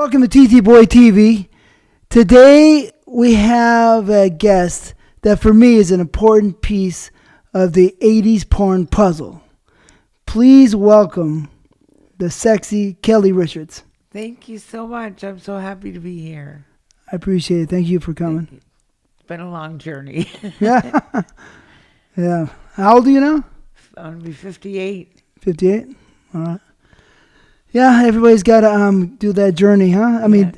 Welcome to TTBoy TV. Today we have a guest that for me is an important piece of the 80s porn puzzle. Please welcome the sexy Keli Richards. Thank you so much. I'm so happy to be here. I appreciate it. Thank you for coming. You. It's been a long journey. Yeah. Yeah. How old are you now? I'm going to be 58. 58? All right. Yeah, everybody's got to do that journey, huh? I mean,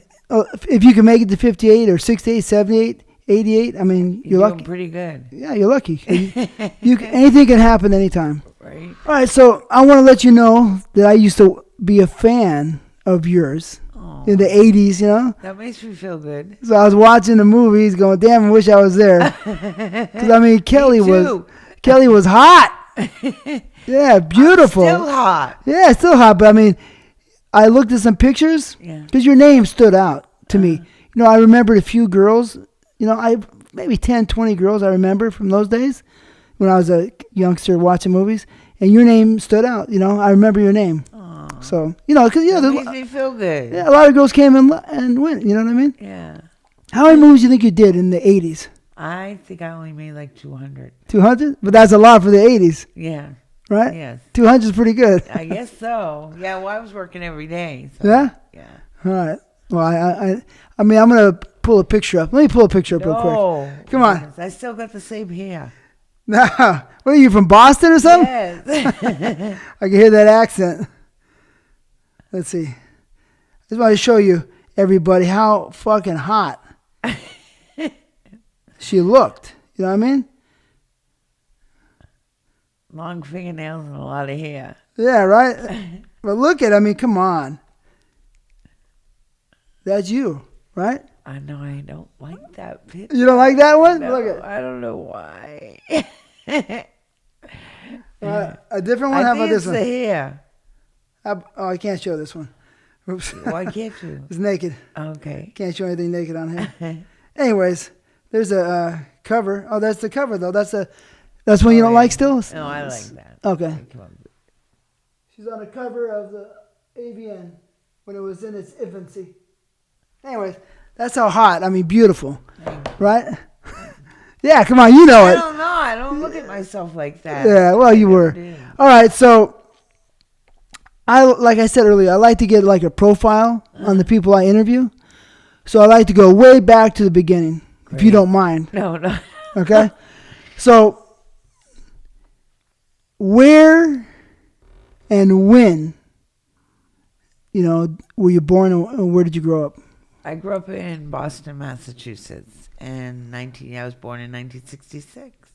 if you can make it to 58 or 68, 78, 88, I mean, you're lucky. Doing pretty good. Yeah, you're lucky. Anything can happen anytime. Right. All right, so I want to let you know that I used to be a fan of yours in the 80s, you know? That makes me feel good. So I was watching the movies going, damn, I wish I was there. Because, I mean, Keli was hot. Yeah, beautiful. I'm still hot. Yeah, still hot, but I mean, I looked at some pictures because your name stood out to me. You know, I remembered a few girls, you know, maybe 10, 20 girls I remember from those days when I was a youngster watching movies, and your name stood out. You know, I remember your name. Aww. So, you know, because, you know, it makes me feel good. Yeah, a lot of girls came and went, you know what I mean? Yeah. How many movies do you think you did in the 80s? I think I only made like 200. 200? But that's a lot for the 80s. Yeah. Right? Yes. 200 is pretty good. I guess so. Yeah, well, I was working every day. So, yeah? Yeah. All right. Well, I mean, I'm going to pull a picture up. Let me pull a picture up real quick. Come on. I still got the same hair. No. What are you, from Boston or something? Yes. I can hear that accent. Let's see. I just want to show you, everybody, how fucking hot she looked. You know what I mean? Long fingernails and a lot of hair. Yeah, right? But look at, I mean, come on. That's you, right? I know I don't like that picture. You don't like that one? No, look at. I don't know why. A different one? How about this one? The hair. Oh, I can't show this one. Oops. Why can't you? It's naked. Okay. Can't show anything naked on here. Anyways, there's a cover. Oh, that's the cover, though. That's one you don't like still? No, I like that. Okay. She's on the cover of the AVN when it was in its infancy. Anyways, that's how hot. I mean, beautiful. Right? Yeah, come on. You know it. I don't know. I don't look at myself like that. Yeah, well, you were. All right, so like I said earlier, I like to get like a profile on the people I interview. So I like to go way back to the beginning, if you don't mind. No. Okay? So where and when, you know, were you born and where did you grow up? I grew up in Boston, Massachusetts, and I was born in 1966.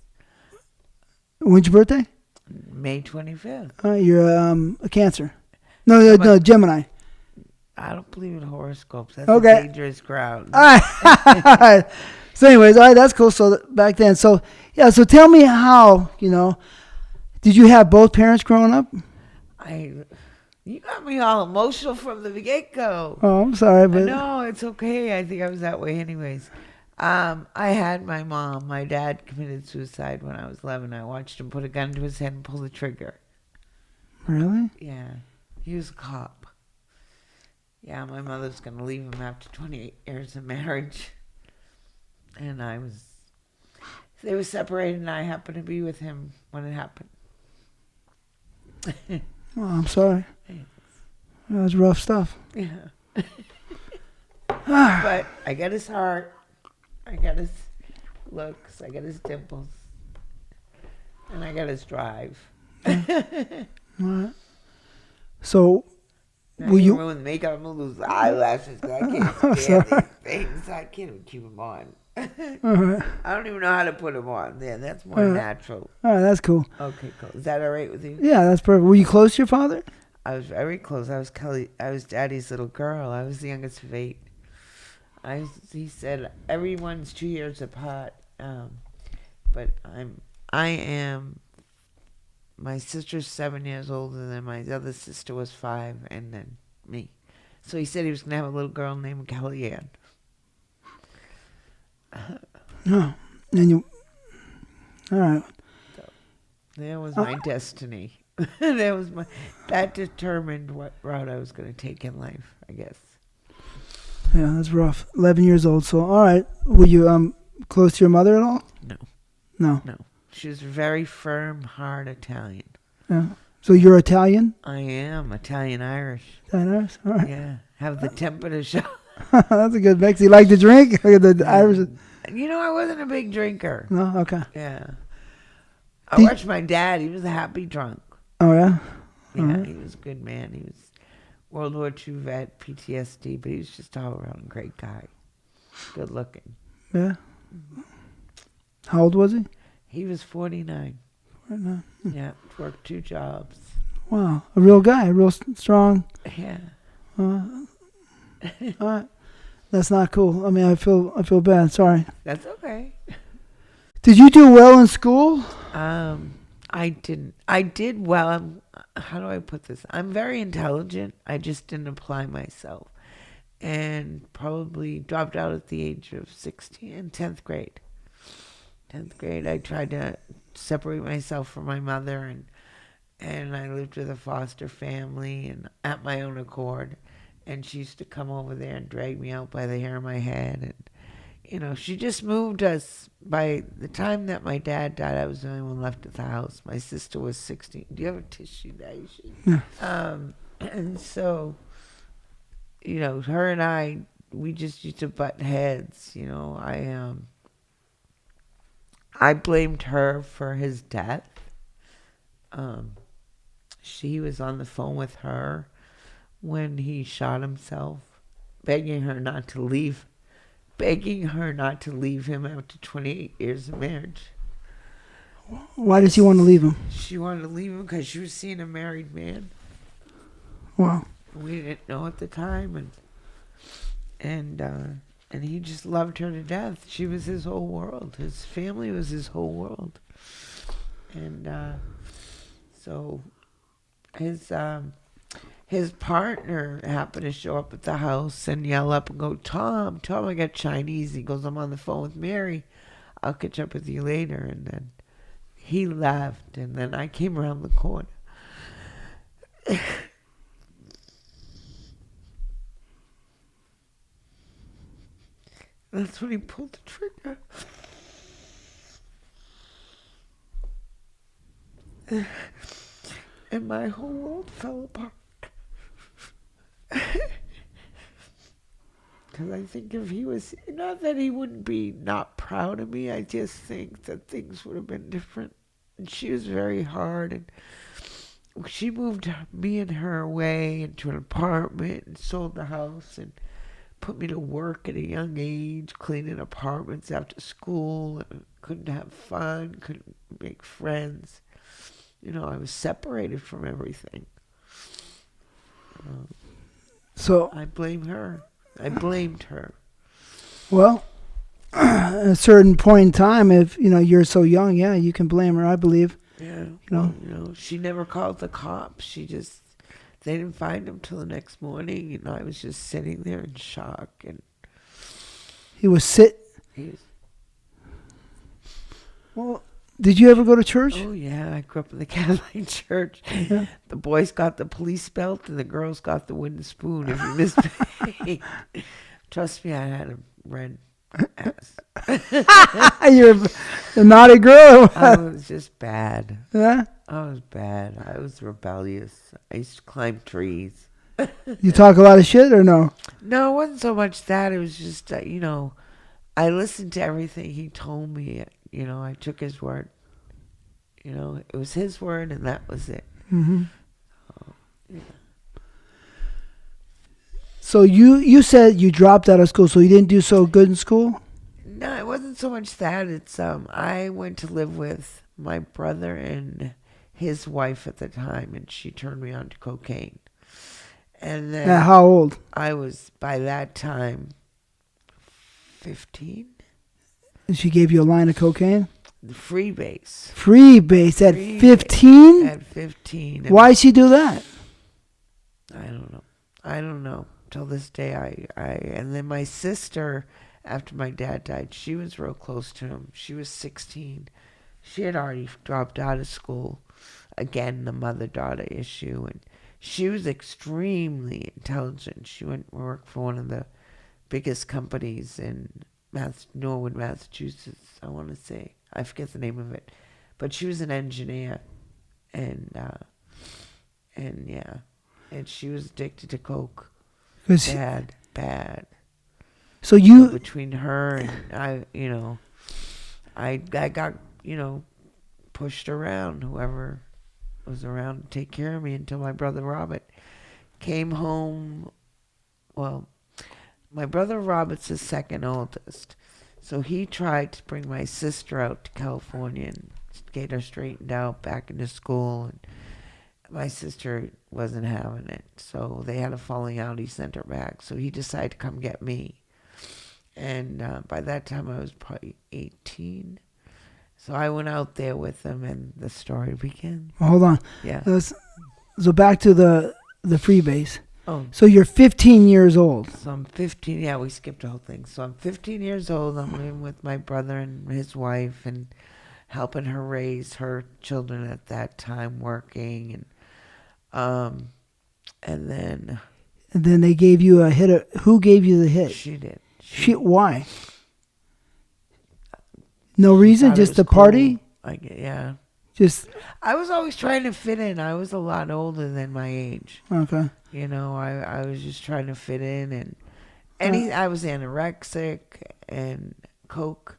When's your birthday? May 25th. You're a Cancer. No, Gemini. I don't believe in horoscopes. That's okay. A dangerous ground. All right. So anyways, all right, that's cool. So back then, so tell me how, you know, did you have both parents growing up? You got me all emotional from the get-go. Oh, I'm sorry, but no, it's okay. I think I was that way anyways. I had my mom. My dad committed suicide when I was 11. I watched him put a gun to his head and pull the trigger. Really? Yeah. He was a cop. Yeah, my mother's going to leave him after 28 years of marriage. And they were separated, and I happened to be with him when it happened. Oh, I'm sorry. Thanks. That was rough stuff. Yeah. But I got his heart. I got his looks. I got his dimples. And I got his drive. Yeah. All right. So, will you ruin makeup? I'm gonna lose eyelashes. I can't stand these things. I can't even keep them on. All right. I don't even know how to put them on. Yeah, that's more natural. All right, that's cool. Okay, cool. Is that all right with you? Yeah, that's perfect. Were you close to your father? I was very close. I was Daddy's little girl. I was the youngest of 8. He said everyone's 2 years apart, but I am. My sister's 7 years older than my other sister was 5, and then me. So he said he was gonna have a little girl named Kellyanne. No, and you. All right. So there was my destiny. That determined what route I was going to take in life, I guess. Yeah, that's rough. 11 years old. So, all right. Were you close to your mother at all? No. No. No. She was very firm, hard Italian. Yeah. So you're Italian? I am Italian-Irish. Italian-Irish? All right. Yeah. Have the temper to show. That's a good mix. You like to drink? The Irish. You know, I wasn't a big drinker. No? Okay. Yeah. I watched my dad. He was a happy drunk. Oh, yeah? Yeah, he was a good man. He was World War II vet, PTSD, but he was just all around a great guy. Good looking. Yeah. How old was he? He was 49. 49. Yeah, worked 2 jobs. Wow. A real guy. A real strong. Yeah. All right. That's not cool. I mean, I feel bad. Sorry. That's okay. Did you do well in school? I didn't. I did well. How do I put this? I'm very intelligent. I just didn't apply myself. And probably dropped out at the age of 16 in 10th grade. 10th grade, I tried to separate myself from my mother, and I lived with a foster family and at my own accord. And she used to come over there and drag me out by the hair of my head. And, you know, she just moved us. By the time that my dad died, I was the only one left at the house. My sister was 16. Do you have a tissue there? You should. Yeah. And so, you know, her and I, we just used to butt heads. You know, I blamed her for his death. She was on the phone with her when he shot himself, begging her not to leave him after 28 years of marriage. Why does he want to leave him? She wanted to leave him because she was seeing a married man. Wow. We didn't know at the time, and he just loved her to death. She was his whole world. His family was his whole world. And so his partner happened to show up at the house and yell up and go, Tom, I got Chinese. He goes, I'm on the phone with Mary. I'll catch up with you later. And then he left, and then I came around the corner. That's when he pulled the trigger. And my whole world fell apart. Because I think if he was, not that he wouldn't be not proud of me, I just think that things would have been different. And she was very hard, and she moved me and her away into an apartment and sold the house and put me to work at a young age, cleaning apartments after school, and couldn't have fun, couldn't make friends. You know, I was separated from everything. So I blame her. I blamed her. Well, at a certain point in time, if you're so young, yeah, you can blame her. I believe. Yeah. You know, she never called the cops. They didn't find him till the next morning, and I was just sitting there in shock. And he was Well, did you ever go to church? Oh, yeah. I grew up in the Catholic Church. Yeah. The boys got the police belt, and the girls got the wooden spoon if you misbehaved. Trust me, I had a red ass. You're a naughty girl. I was just bad. Yeah? I was bad. I was rebellious. I used to climb trees. You talk a lot of shit or no? No, it wasn't so much that. It was just, I listened to everything he told me. I took his word. It was his word, and that was it. Mm-hmm. Yeah. So you said you dropped out of school, so you didn't do so good in school? No, it wasn't so much that. It's I went to live with my brother and his wife at the time, and she turned me on to cocaine. And then how old? I was, by that time, 15. And she gave you a line of cocaine? Freebase. Freebase at 15? At 15. Why'd she do that? I don't know. Till this day, and then my sister, after my dad died, she was real close to him. She was 16. She had already dropped out of school. Again, the mother-daughter issue. And she was extremely intelligent. She went to work for one of the biggest companies in Norwood, Massachusetts, I want to say. I forget the name of it. But she was an engineer. And yeah. And she was addicted to coke. Bad. So between her and I got, pushed around, whoever was around to take care of me until my brother Robert came home. Well, my brother Robert's the second oldest. So he tried to bring my sister out to California and get her straightened out back into school. And my sister wasn't having it. So they had a falling out. He sent her back. So he decided to come get me. And by that time I was probably 18. So I went out there with him and the story began. Well, hold on. Yeah. So back to the freebase. Oh. So you're 15 years old. So I'm 15. Yeah, we skipped the whole thing. So I'm 15 years old. I'm living with my brother and his wife and helping her raise her children at that time, working. And then they gave you a hit. Who gave you the hit? She did. Why? No reason, just a party? Cool. Yeah. I was always trying to fit in. I was a lot older than my age. Okay. I was just trying to fit in, and I was anorexic, and coke.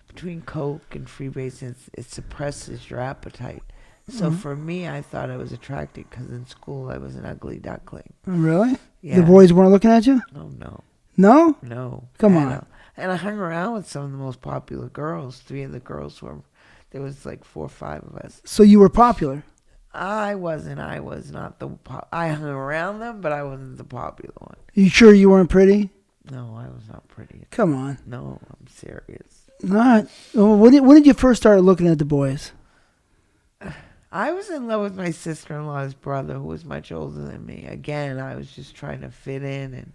Between coke and freebase, it suppresses your appetite. So for me, I thought I was attracted because in school I was an ugly duckling. Really? Yeah. The boys weren't looking at you? Oh no. No? No. Come on. And I hung around with some of the most popular girls. 3 of the girls there was like 4 or 5 of us. So you were popular? I was not I hung around them, but I wasn't the popular one. You sure you weren't pretty? No, I was not pretty. Come on. No, I'm serious. All right. Well, when did you first start looking at the boys? I was in love with my sister-in-law's brother, who was much older than me. Again, I was just trying to fit in, and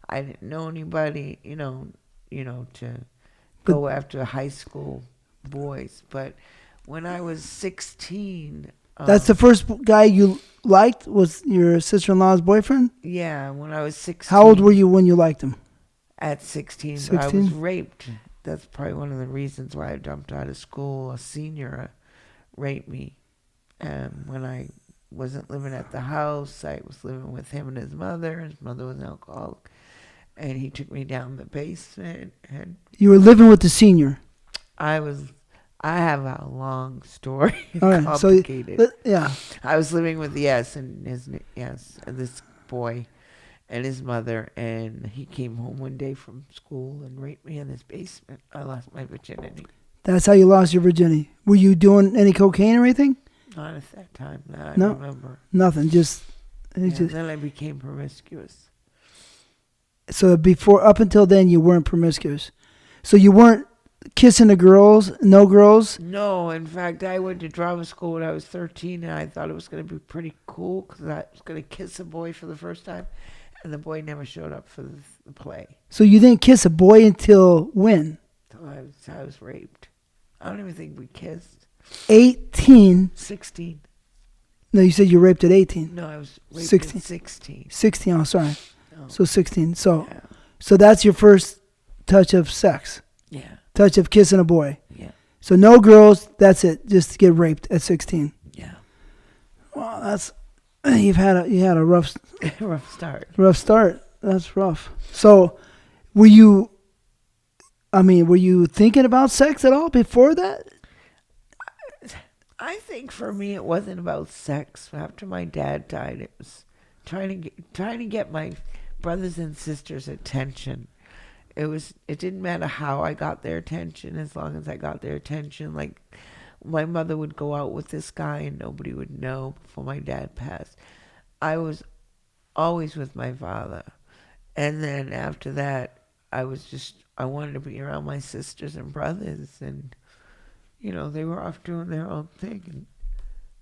I didn't know anybody, to go after high school boys. But when I was 16... That's the first guy you liked, was your sister-in-law's boyfriend? Yeah, when I was 16. How old were you when you liked him? At 16. I was raped. That's probably one of the reasons why I jumped out of school. A senior raped me. And when I wasn't living at the house, I was living with him and his mother. His mother was an alcoholic. And he took me down the basement. And you were living with the senior? I have a long story. Right, complicated. So, yeah. I was living with and this boy and his mother, and he came home one day from school and raped me in his basement. I lost my virginity. That's how you lost your virginity. Were you doing any cocaine or anything? Not at that time. I No, remember. Nothing. Then I became promiscuous. So up until then, you weren't promiscuous. So you weren't kissing the girls? No girls? No. In fact, I went to drama school when I was 13, and I thought it was going to be pretty cool because I was going to kiss a boy for the first time, and the boy never showed up for the play. So you didn't kiss a boy until when? Until I was raped. I don't even think we kissed. 18? 16. No, you said you raped at 18. No, I was raped 16. at 16. 16, oh, sorry. Oh. So 16. So, yeah. So that's your first touch of sex? Yeah. Touch of kissing a boy? Yeah. So no girls, that's it, just to get raped at 16? Yeah. Well, you had a rough rough start. Rough start. That's rough. So were you thinking about sex at all before that? I think for me it wasn't about sex. After my dad died, it was trying to get my brothers and sisters' attention. It didn't matter how I got their attention, as long as I got their attention. Like, my mother would go out with this guy and nobody would know before my dad passed. I was always with my father. And then after that, I wanted to be around my sisters and brothers, and they were off doing their own thing and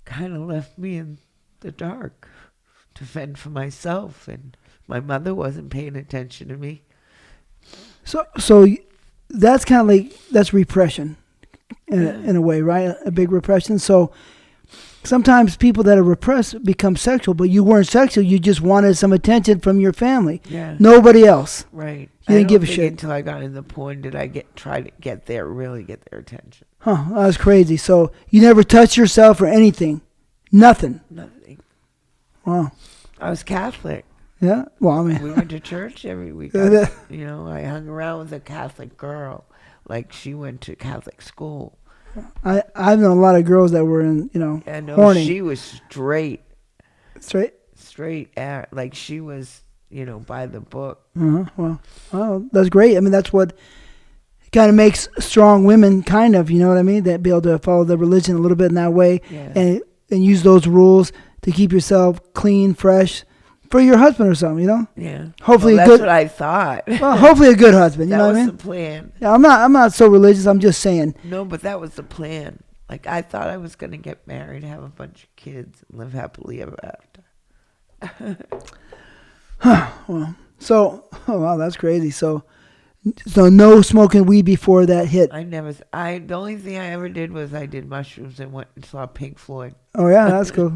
kind of left me in the dark to fend for myself, and my mother wasn't paying attention to me. So that's kind of like, that's repression in a way, right? A big repression. So sometimes people that are repressed become sexual, but you weren't sexual. You just wanted some attention from your family. Yeah. Nobody else. Right. You didn't give a shit. Until I got in the porn did I try to get their attention. Huh, that's crazy. So you never touched yourself or anything? Nothing? Nothing. Wow. I was Catholic. Yeah? Well, I mean. We went to church every week. I hung around with a Catholic girl. Like, she went to Catholic school. I've known a lot of girls that were in, horny. She was straight. Straight? Straight. Like, she was, by the book. Well, that's great. I mean, that's what kind of makes strong women, kind of, you know what I mean? That be able to follow the religion a little bit in that way. Yeah. And use those rules to keep yourself clean, fresh, for your husband or something, Yeah. Hopefully that's what I thought. Well, hopefully a good husband, you know what I mean? That was the plan. Yeah, I'm not so religious, I'm just saying. No, but that was the plan. Like, I thought I was going to get married, have a bunch of kids, and live happily ever after. Well, wow, that's crazy. So no smoking weed before that hit. The only thing I ever did was I did mushrooms and went and saw Pink Floyd. Oh, yeah, that's cool.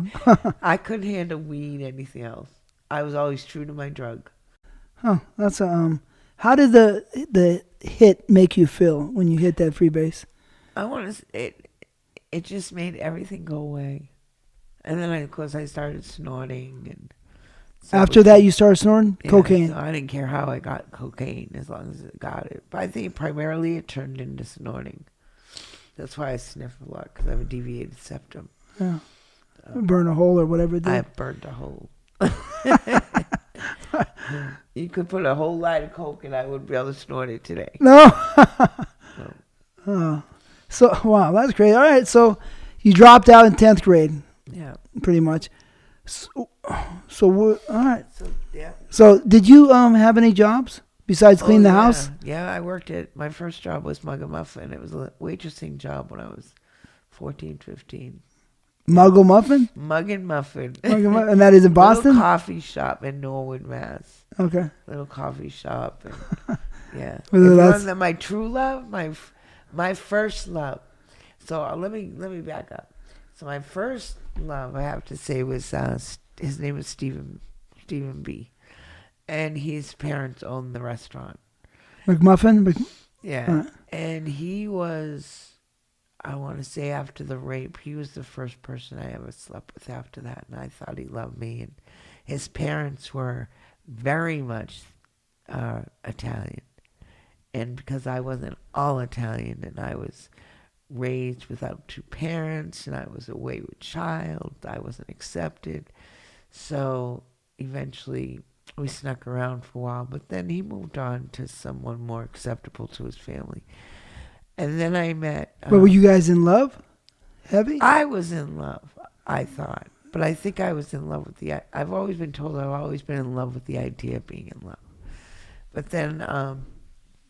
I couldn't handle weed, anything else. I was always true to my drug. Huh, that's how did the hit make you feel when you hit that freebase? It just made everything go away. And then, of course, I started snorting. And after that, you started snorting? Yeah, cocaine? So I didn't care how I got cocaine as long as it got it. But I think primarily it turned into snorting. That's why I sniff a lot, because I have a deviated septum. Yeah. Burn a hole or whatever it did. I burned a hole. You could put a whole line of coke and I wouldn't be able to snort it today. No. So, wow, that's great. All right, so you dropped out in 10th grade. Yeah. Pretty much. So all right. So, yeah. So did you have any jobs besides clean the house? Yeah, I worked my first job was Mug and Muffin. It was a waitressing job when I was 14, 15. Muggle Muffin? Mug and Muffin. And that is in Boston? Little coffee shop in Norwood, Mass. Okay. Little coffee shop. And, yeah. My true love, my first love. So let me back up. So my first love, I have to say, was his name was Stephen B. And his parents owned the restaurant. McMuffin? Yeah. And he was, I want to say, after the rape, he was the first person I ever slept with after that. And I thought he loved me. And his parents were very much Italian. And because I wasn't all Italian and I was raised without two parents and I was a wayward child, I wasn't accepted. So eventually we snuck around for a while, but then he moved on to someone more acceptable to his family. And then I met... But were you guys in love? Heavy? I was in love, I thought. But I think I was in love with I've always been told I've always been in love with the idea of being in love. But then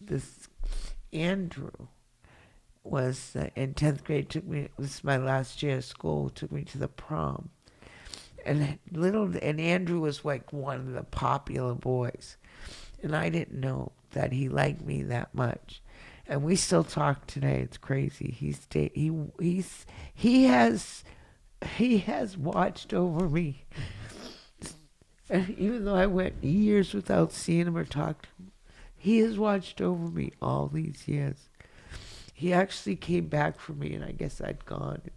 this Andrew was in 10th grade, this was my last year of school, took me to the prom. And Andrew was like one of the popular boys. And I didn't know that he liked me that much. And we still talk today. It's crazy. He has watched over me. And even though I went years without seeing him or talking to him, he has watched over me all these years. He actually came back for me, and I guess I'd gone and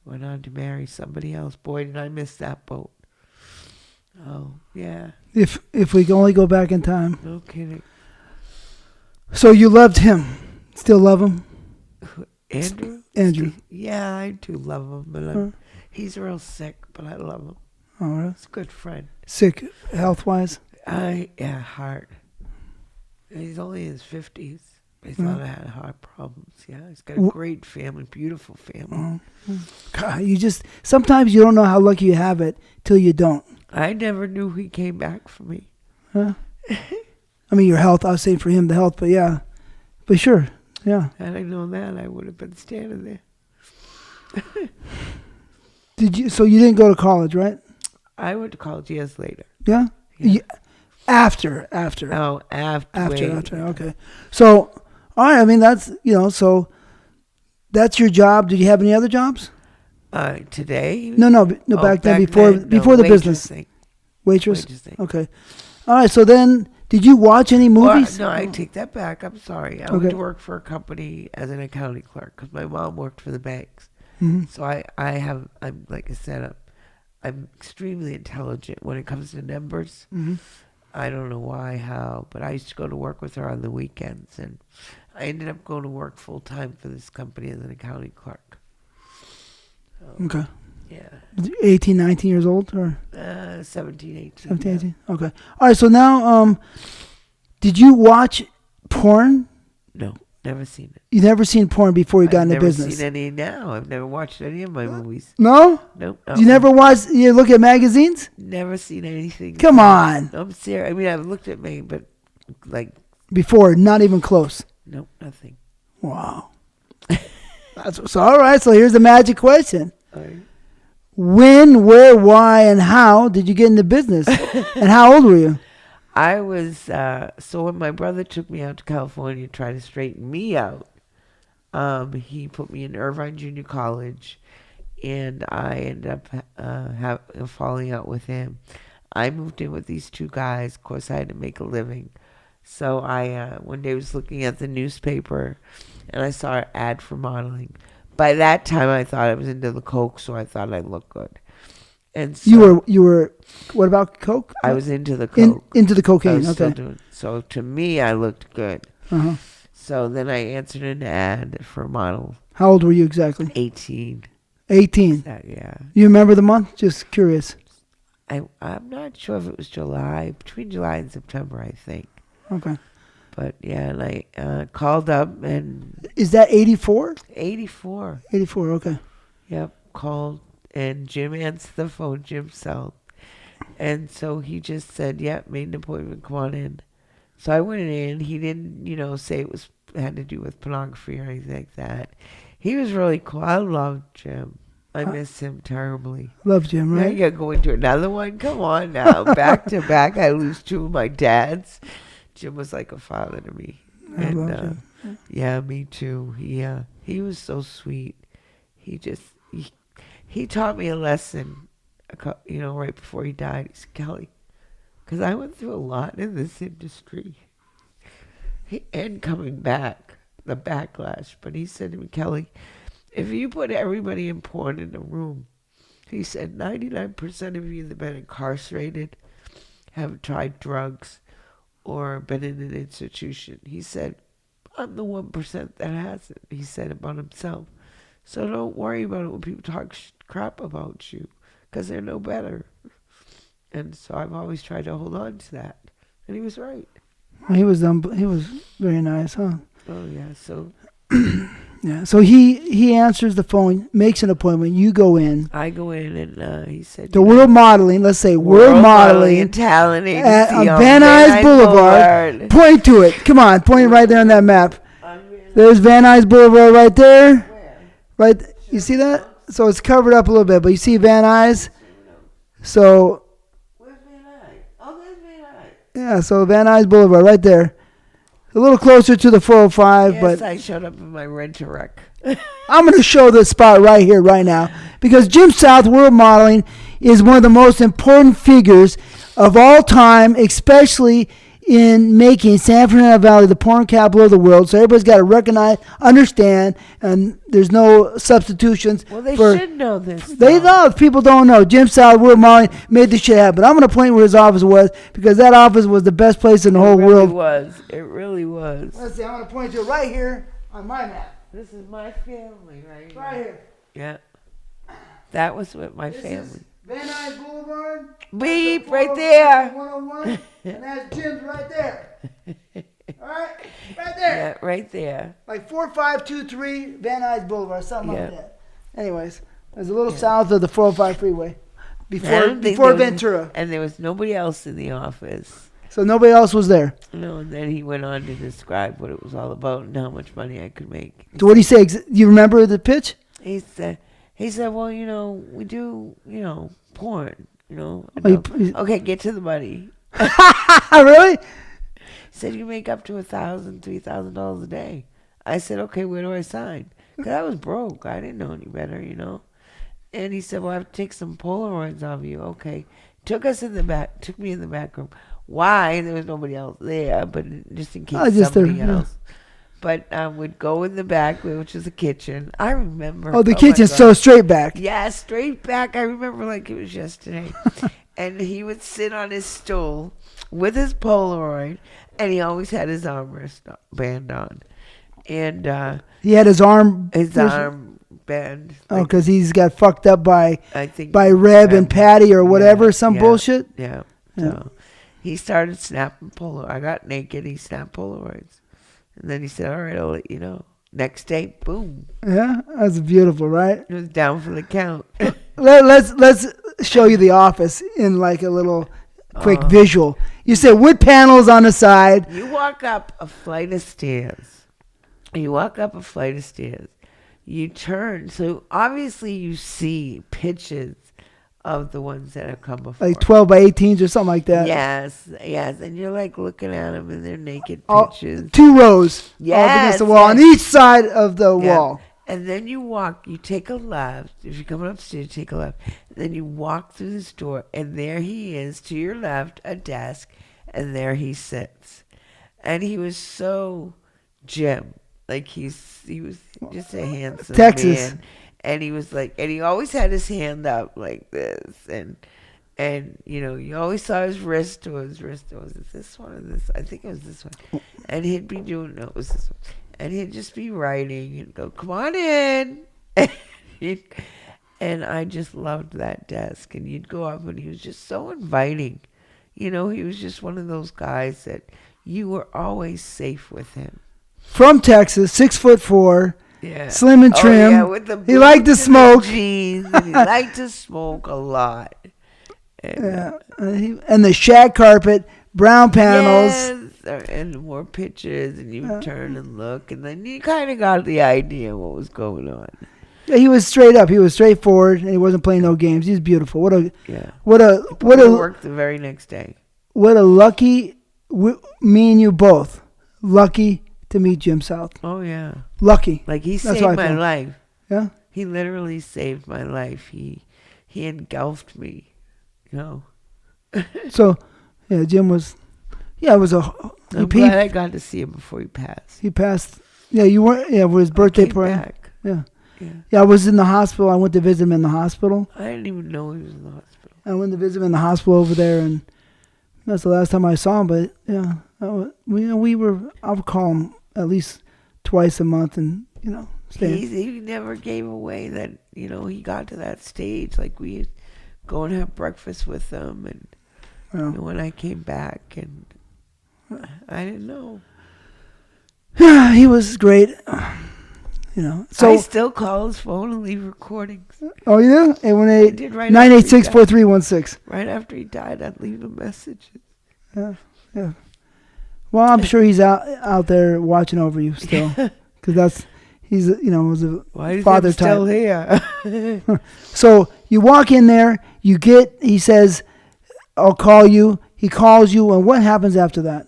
went on to marry somebody else. Boy, did I miss that boat. Oh, yeah. If we can only go back in time. No kidding. So you loved him. Still love him? Andrew? Yeah, I do love him, but he's real sick, but I love him. Oh, really? He's a good friend. Sick, health-wise? Yeah, heart. He's only in his 50s. He thought I had heart problems. Yeah, he's got a great family, beautiful family. God, sometimes you don't know how lucky you have it till you don't. I never knew he came back for me. Huh? I mean, your health, I was saying for him, the health, but yeah. But sure, yeah. Had I known that, I would have been standing there. So you didn't go to college, right? I went to college years later. Yeah? After. Oh, after. Okay. So, all right, I mean, that's, so that's your job. Did you have any other jobs? Today? No, back then before the business. Waitress? Okay. All right, so then, did you watch any movies? No, I take that back. I'm sorry. I went to work for a company as an accounting clerk because my mom worked for the banks. Mm-hmm. So I'm like I said, I'm extremely intelligent when it comes to numbers. Mm-hmm. I don't know why, how, but I used to go to work with her on the weekends, and I ended up going to work full time for this company as an accounting clerk. Okay. Yeah. 18, 19 years old? Or 17, 18. 17, 18. Okay. All right, so now, did you watch porn? No, never seen it. You never seen porn before you got into business? I've never seen any now. I've never watched any of my movies. No? Nope. You never watched, you look at magazines? Never seen anything. Come on. I'm serious. I mean, I've looked at me, but like. Before, not even close? Nope, nothing. Wow. So all right, so here's the magic question. All right. When, where, why, and how did you get into business? And how old were you? I was, so when my brother took me out to California to try to straighten me out, he put me in Irvine Junior College, and I ended up falling out with him. I moved in with these two guys. Of course, I had to make a living. So I one day was looking at the newspaper, and I saw an ad for modeling. By that time, I thought I was into the coke, so I thought I looked good. And so you were. What about coke? I was into the coke. Into the cocaine. Okay. So to me, I looked good. Uh-huh. So then I answered an ad for a model. How old were you exactly? 18. 18. Yeah. You remember the month? Just curious. I'm not sure if it was July, between July and September, I think. Okay. But yeah, and I called up and... Is that 84? 84. 84, okay. Yep, called, and Jim answered the phone, Jim South. And so he just said, made an appointment, come on in. So I went in. He didn't, say it had to do with pornography or anything like that. He was really cool. I loved Jim. I miss him terribly. Love Jim, right? Now you got to go into another one? Come on now. Back to back, I lose two of my dads. Jim was like a father to me. I love Jim. Yeah, me too. He was so sweet. He taught me a lesson, right before he died. He said, Kelly, because I went through a lot in this industry. And coming back, the backlash. But he said to me, Kelly, if you put everybody in porn in a room, he said 99% of you that have been incarcerated have tried drugs or been in an institution. He said, I'm the 1% that hasn't, he said about himself. So don't worry about it when people talk crap about you, because they're no better. And so I've always tried to hold on to that. And he was right. He was very nice, huh? Oh, yeah, so... Yeah, so he answers the phone, makes an appointment. You go in. I go in, and he said... The World Modeling, let's say World Modeling and Talent Agency on Van Nuys Boulevard. Point to it. Come on, point it right there on that map. There's Van Nuys Boulevard right there. Where? Right, you see that? So it's covered up a little bit, but you see Van Nuys? So... Where's Van Nuys? Oh, there's Van Nuys. Yeah, so Van Nuys Boulevard right there. A little closer to the 405, yes, but I showed up in my rent-a-wreck. I'm going to show this spot right here, right now, because Jim South World Modeling is one of the most important figures of all time, especially in making San Fernando Valley the porn capital of the world. So everybody's got to recognize, understand, and there's no substitutions. Well, they should know this. They know. If people don't know, Jim South World Modeling made this shit happen. I'm going to point where his office was, because that office was the best place in the whole world. It really was. Let's see. I'm going to point to it right here on my map. This is my family right here. Right here. Yeah. That was with my family. Van Nuys Boulevard. Beep, right there. 101, and that's Jim's right there. All right? Right there. Yeah, right there. Like 4523 Van Nuys Boulevard, something like that. Anyways, there's a little south of the 405 freeway. Before Ventura. And there was nobody else in the office. So nobody else was there? No, and then he went on to describe what it was all about and how much money I could make. So what did he say? Do you remember the pitch? He said, well, we do, porn, Okay, get to the money. Really? He said, you make up to $1,000, $3,000 a day. I said, okay, where do I sign? Because I was broke. I didn't know any better, And he said, well, I have to take some Polaroids of you. Okay. Took me in the back room. Why? There was nobody else there, but just in case somebody else. But would go in the back, which is the kitchen. I remember. Oh, the kitchen, so straight back. Yeah, straight back. I remember like it was yesterday. And he would sit on his stool with his Polaroid, and he always had his armband on. And he had his armband. Oh, because he's got fucked up by Reb and Patty or whatever, bullshit. Yeah. So he started snapping Polaroids. I got naked. He snapped Polaroids, and then he said, "All right, I'll let you know." Next day, boom. Yeah, that's beautiful, right? It was down for the count. Let's show you the office in like a little quick visual. You said wood panels on the side. You walk up a flight of stairs. You turn. So obviously you see pictures of the ones that have come before. Like 12 by 18s or something like that. Yes. And you're like looking at them and they're naked pictures. 2 rows. Yes. Up against the wall on each side of the wall. And then you take a left. If you're coming upstairs, you take a left. And then you walk through this door, and there he is, to your left, a desk, and there he sits. And he was so Jim. Like he was just a handsome Texas man. And he was like, and he always had his hand up like this. And you always saw his wrist or his wrist. Was it this one or this? I think it was this one. And he'd be doing, no, it was this one. And he'd just be writing and go, come on in. And I just loved that desk. And you'd go up and he was just so inviting. He was just one of those guys that you were always safe with him. From Texas, 6'4", slim and trim. Oh, yeah, with the he liked to smoke. Jeans, and he liked to smoke a lot. And the shag carpet, brown panels. Yes, and more pictures, and you would turn and look, and then you kind of got the idea what was going on. Yeah, he was straight up. He was straightforward, and he wasn't playing no games. He's beautiful. What a work the very next day. What a lucky me and you both lucky to meet Jim South. Oh yeah, lucky. Like he saved my life. Yeah, he literally saved my life. He engulfed me. So, yeah, Jim was. Yeah, it was a. I'm glad I got to see him before he passed. He passed. Yeah, you weren't. Yeah, for his birthday party. Back. Yeah. I was in the hospital. I went to visit him in the hospital. I didn't even know he was in the hospital. I went to visit him in the hospital over there, and that's the last time I saw him. But yeah, we were. I would call him at least twice a month, and he never gave away that he got to that stage. Like we go and have breakfast with them, and when I came back, and I didn't know. Yeah, he was great. So I still call his phone and leave recordings. Oh, yeah? 818-986-4316. Right after he died, I'd leave him messages. Yeah. Well, I'm sure he's out there watching over you still, because he's was a father type. Still here? So you walk in there, he says, "I'll call you." He calls you, and what happens after that?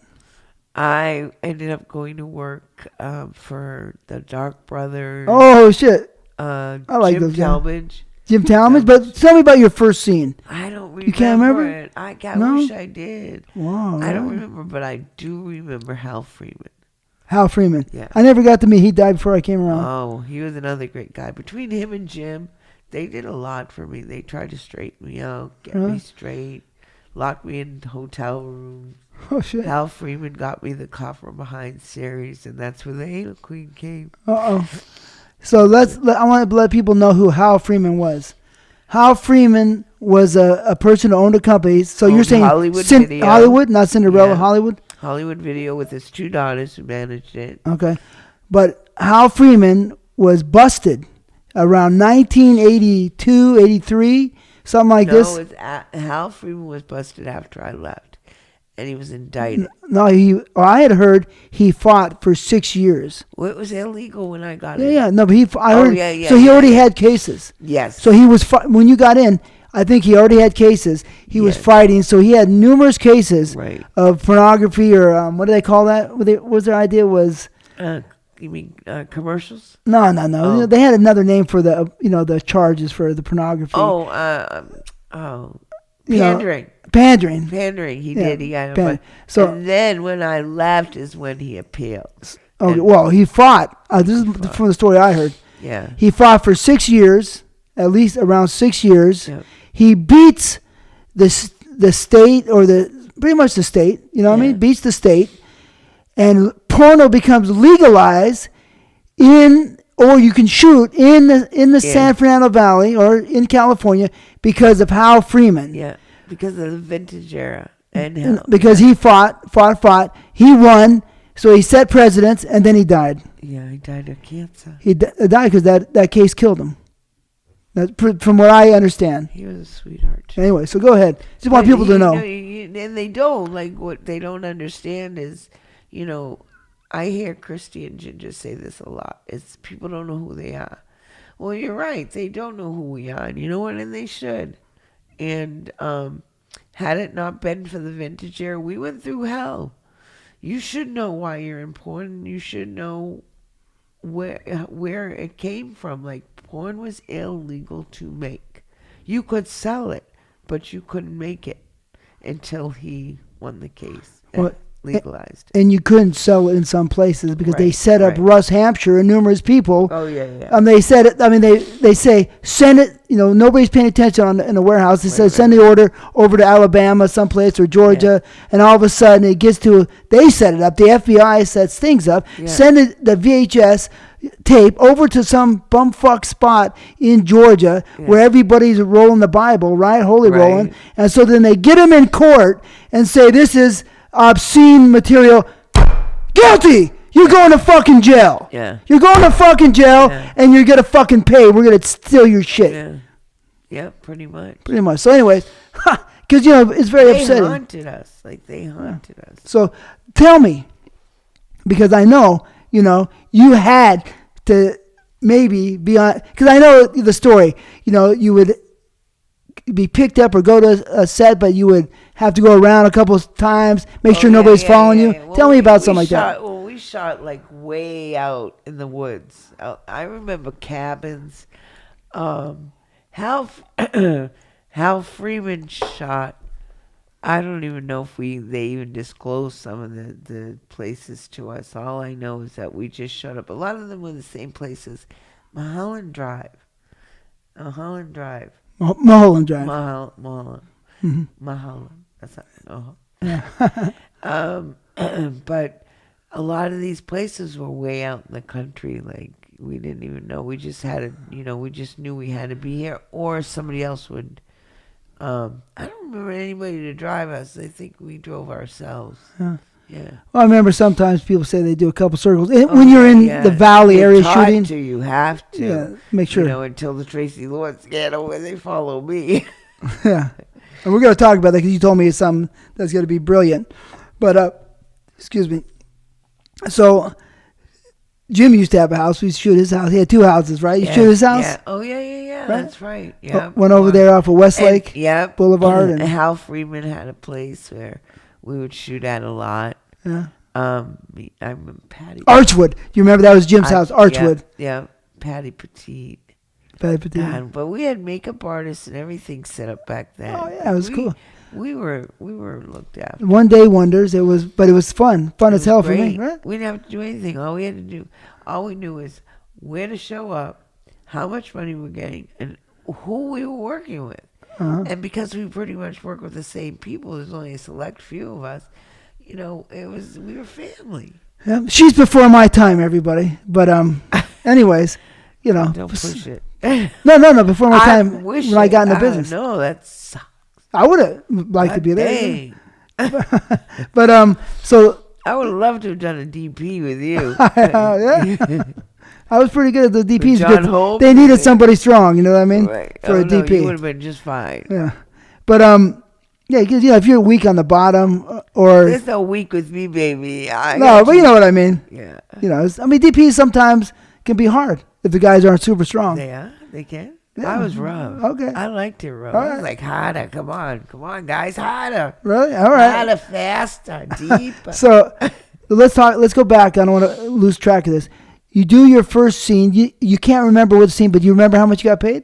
I ended up going to work for the Dark Brothers. Oh, shit. I like Jim Talmadge. Jim Talmadge? But tell me about your first scene. I don't remember. You can't remember it. I wish I did. Wow. I don't remember, but I do remember Hal Freeman. Hal Freeman. Yeah. I never got to meet. He died before I came around. Oh, he was another great guy. Between him and Jim, they did a lot for me. They tried to straighten me out, get me straight, lock me in hotel rooms. Oh, shit. Hal Freeman got me the Cop from Behind series, and that's where the Anal Queen came. So I want to let people know who Hal Freeman was. Hal Freeman was a person who owned a company. So you're saying Hollywood Video. Hollywood, not Cinderella, Hollywood? Hollywood Video with his 2 daughters who managed it. Okay. But Hal Freeman was busted around 1982, 83, something like this. No, Hal Freeman was busted after I left. And he was indicted. No, I had heard he fought for 6 years. Well, it was illegal when I got in. Yeah, no, but I heard. Yeah, so he already had cases. Yes. So he was when you got in. I think he already had cases. He was fighting, so he had numerous cases of pornography or what do they call that? What was their idea was? You mean commercials? No. Oh. They had another name for the charges for the pornography. Pandering. Pandering. He did. He got it. And then when I left is when he appealed. Okay. Well, he fought. This is from the story I heard. Yeah. He fought for 6 years, at least around 6 years. Yep. He beats the state or pretty much the state. You know what I mean? Beats the state, and porno becomes legalized or you can shoot in the San Fernando Valley or in California because of Hal Freeman. Yeah, because of the vintage era. And because he fought. He won, so he set precedents, and then he died. Yeah, he died of cancer. He died because that case killed him. That's from what I understand. He was a sweetheart, too. Anyway, so go ahead. Just want people to know. And they don't. Like, what they don't understand is, I hear Christy and Ginger say this a lot. It's people don't know who they are. Well, you're right. They don't know who we are. And you know what? And they should. And had it not been for the vintage era, we went through hell. You should know why you're important. You should know where it came from. Like, porn was illegal to make. You could sell it, but you couldn't make it until he won the case. Legalized. And you couldn't sell it in some places because they set up Russ Hampshire and numerous people. Oh, yeah. They said it. I mean, they say, send it. Nobody's paying attention in the warehouse. They said, send the order over to Alabama someplace or Georgia. Yeah. And all of a sudden it gets to, they set it up. The FBI sets things up. Yeah. Send the VHS tape over to some bumfuck spot in Georgia where everybody's rolling the Bible, right? Holy rolling. And so then they get them in court and say, this is obscene material. Guilty. You're going to fucking jail. Yeah. You're going to fucking jail, and you're gonna fucking pay. We're gonna steal your shit. Yeah. Yeah, pretty much. So, anyways, because it's very upsetting. They haunted us. So, tell me, because I know you had to maybe be on. Because I know the story. You would be picked up or go to a set, but you would have to go around a couple of times, make sure nobody's following you. Well, tell me about something like that. Well, we shot like way out in the woods. I remember cabins. Hal Freeman shot. I don't even know if they even disclosed some of the places to us. All I know is that we just showed up. A lot of them were the same places. Mulholland Drive. Mulholland Drive. Mulholland. Mm-hmm. Mulholland. That's not. But a lot of these places were way out in the country. Like, we didn't even know. We just had to, we just knew we had to be here, or somebody else would. I don't remember anybody to drive us. I think we drove ourselves. Yeah. Well, I remember sometimes people say they do a couple circles. When you're in the valley area shooting. You have to. Yeah, make sure. Until the Tracy Lords get away, they follow me. Yeah. And we're going to talk about that because you told me it's something that's going to be brilliant. But, excuse me. So, Jim used to have a house. We used to shoot his house. He had two houses, right? You shoot his house? Yeah. Oh, yeah. Right? That's right. Yeah. Went over there off of Westlake Boulevard. And Hal Freeman had a place where we would shoot at a lot. Yeah. I'm Patty. Archwood. You remember that was Jim's house, Archwood. Yeah. Patty Petite. God, but we had makeup artists and everything set up back then. Oh yeah, it was cool. We were looked after. One day wonders. It was fun as hell for me. Right? We didn't have to do anything. All we knew is where to show up, how much money we were getting, and who we were working with. Uh-huh. And because we pretty much work with the same people, there's only a select few of us. We were family. Yeah, she's before my time, everybody. But anyways, don't push it. No. Before my time, when I got in the business. No, that sucks. I would have liked to be there. But so I would have loved to have done a DP with you. Yeah. I was pretty good at the DPs. John Hope, they needed somebody strong, you know what I mean? Right. For a DP. You would have been just fine. Yeah. But because if you're weak on the bottom or there's no weak with me, baby. But you know what I mean. Yeah. DPs sometimes can be hard if the guys aren't super strong. They can. Yeah. I was rough. Okay. I liked it rough. Right. I was like, harder. Come on, guys, harder. Really? All right. Harder, faster, deeper. So let's talk. Let's go back. I don't want to lose track of this. You do your first scene. You can't remember what scene, but you remember how much you got paid?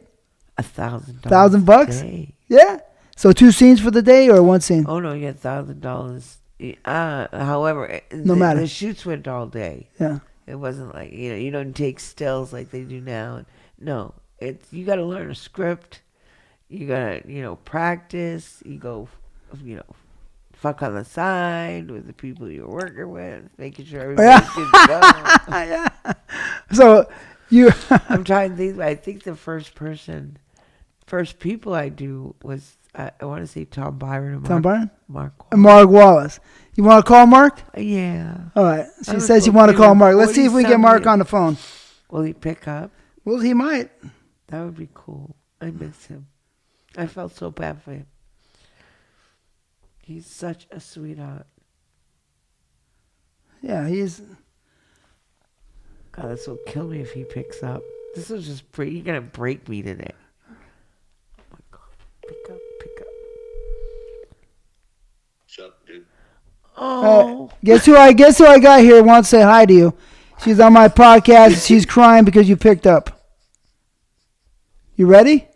$1,000. $1,000? A day. Yeah. So 2 scenes for the day or 1 scene? Oh no, you get $1,000. However, No matter. The shoots went all day. Yeah. It wasn't like you don't take stills like they do now. No, you got to learn a script. You got to practice. You go, fuck on the side with the people you're working with, making sure everybody's good to go. Yeah. So you. I'm trying to think. I think the first people I do was I want to say Tom Byron and Tom Byron? Mark And Mark Wallace. You want to call Mark? Yeah. All right. She says you want to call Mark. Let's see if we can get Mark on the phone. Will he pick up? Well, he might. That would be cool. I miss him. I felt so bad for him. He's such a sweetheart. Yeah, he is. God, this will kill me if he picks up. This is just you're gonna break me today. Oh my God! Pick up. What's up, dude? Oh. Guess who I got here wants to say hi to you. She's on my podcast. She's crying because you picked up. You ready?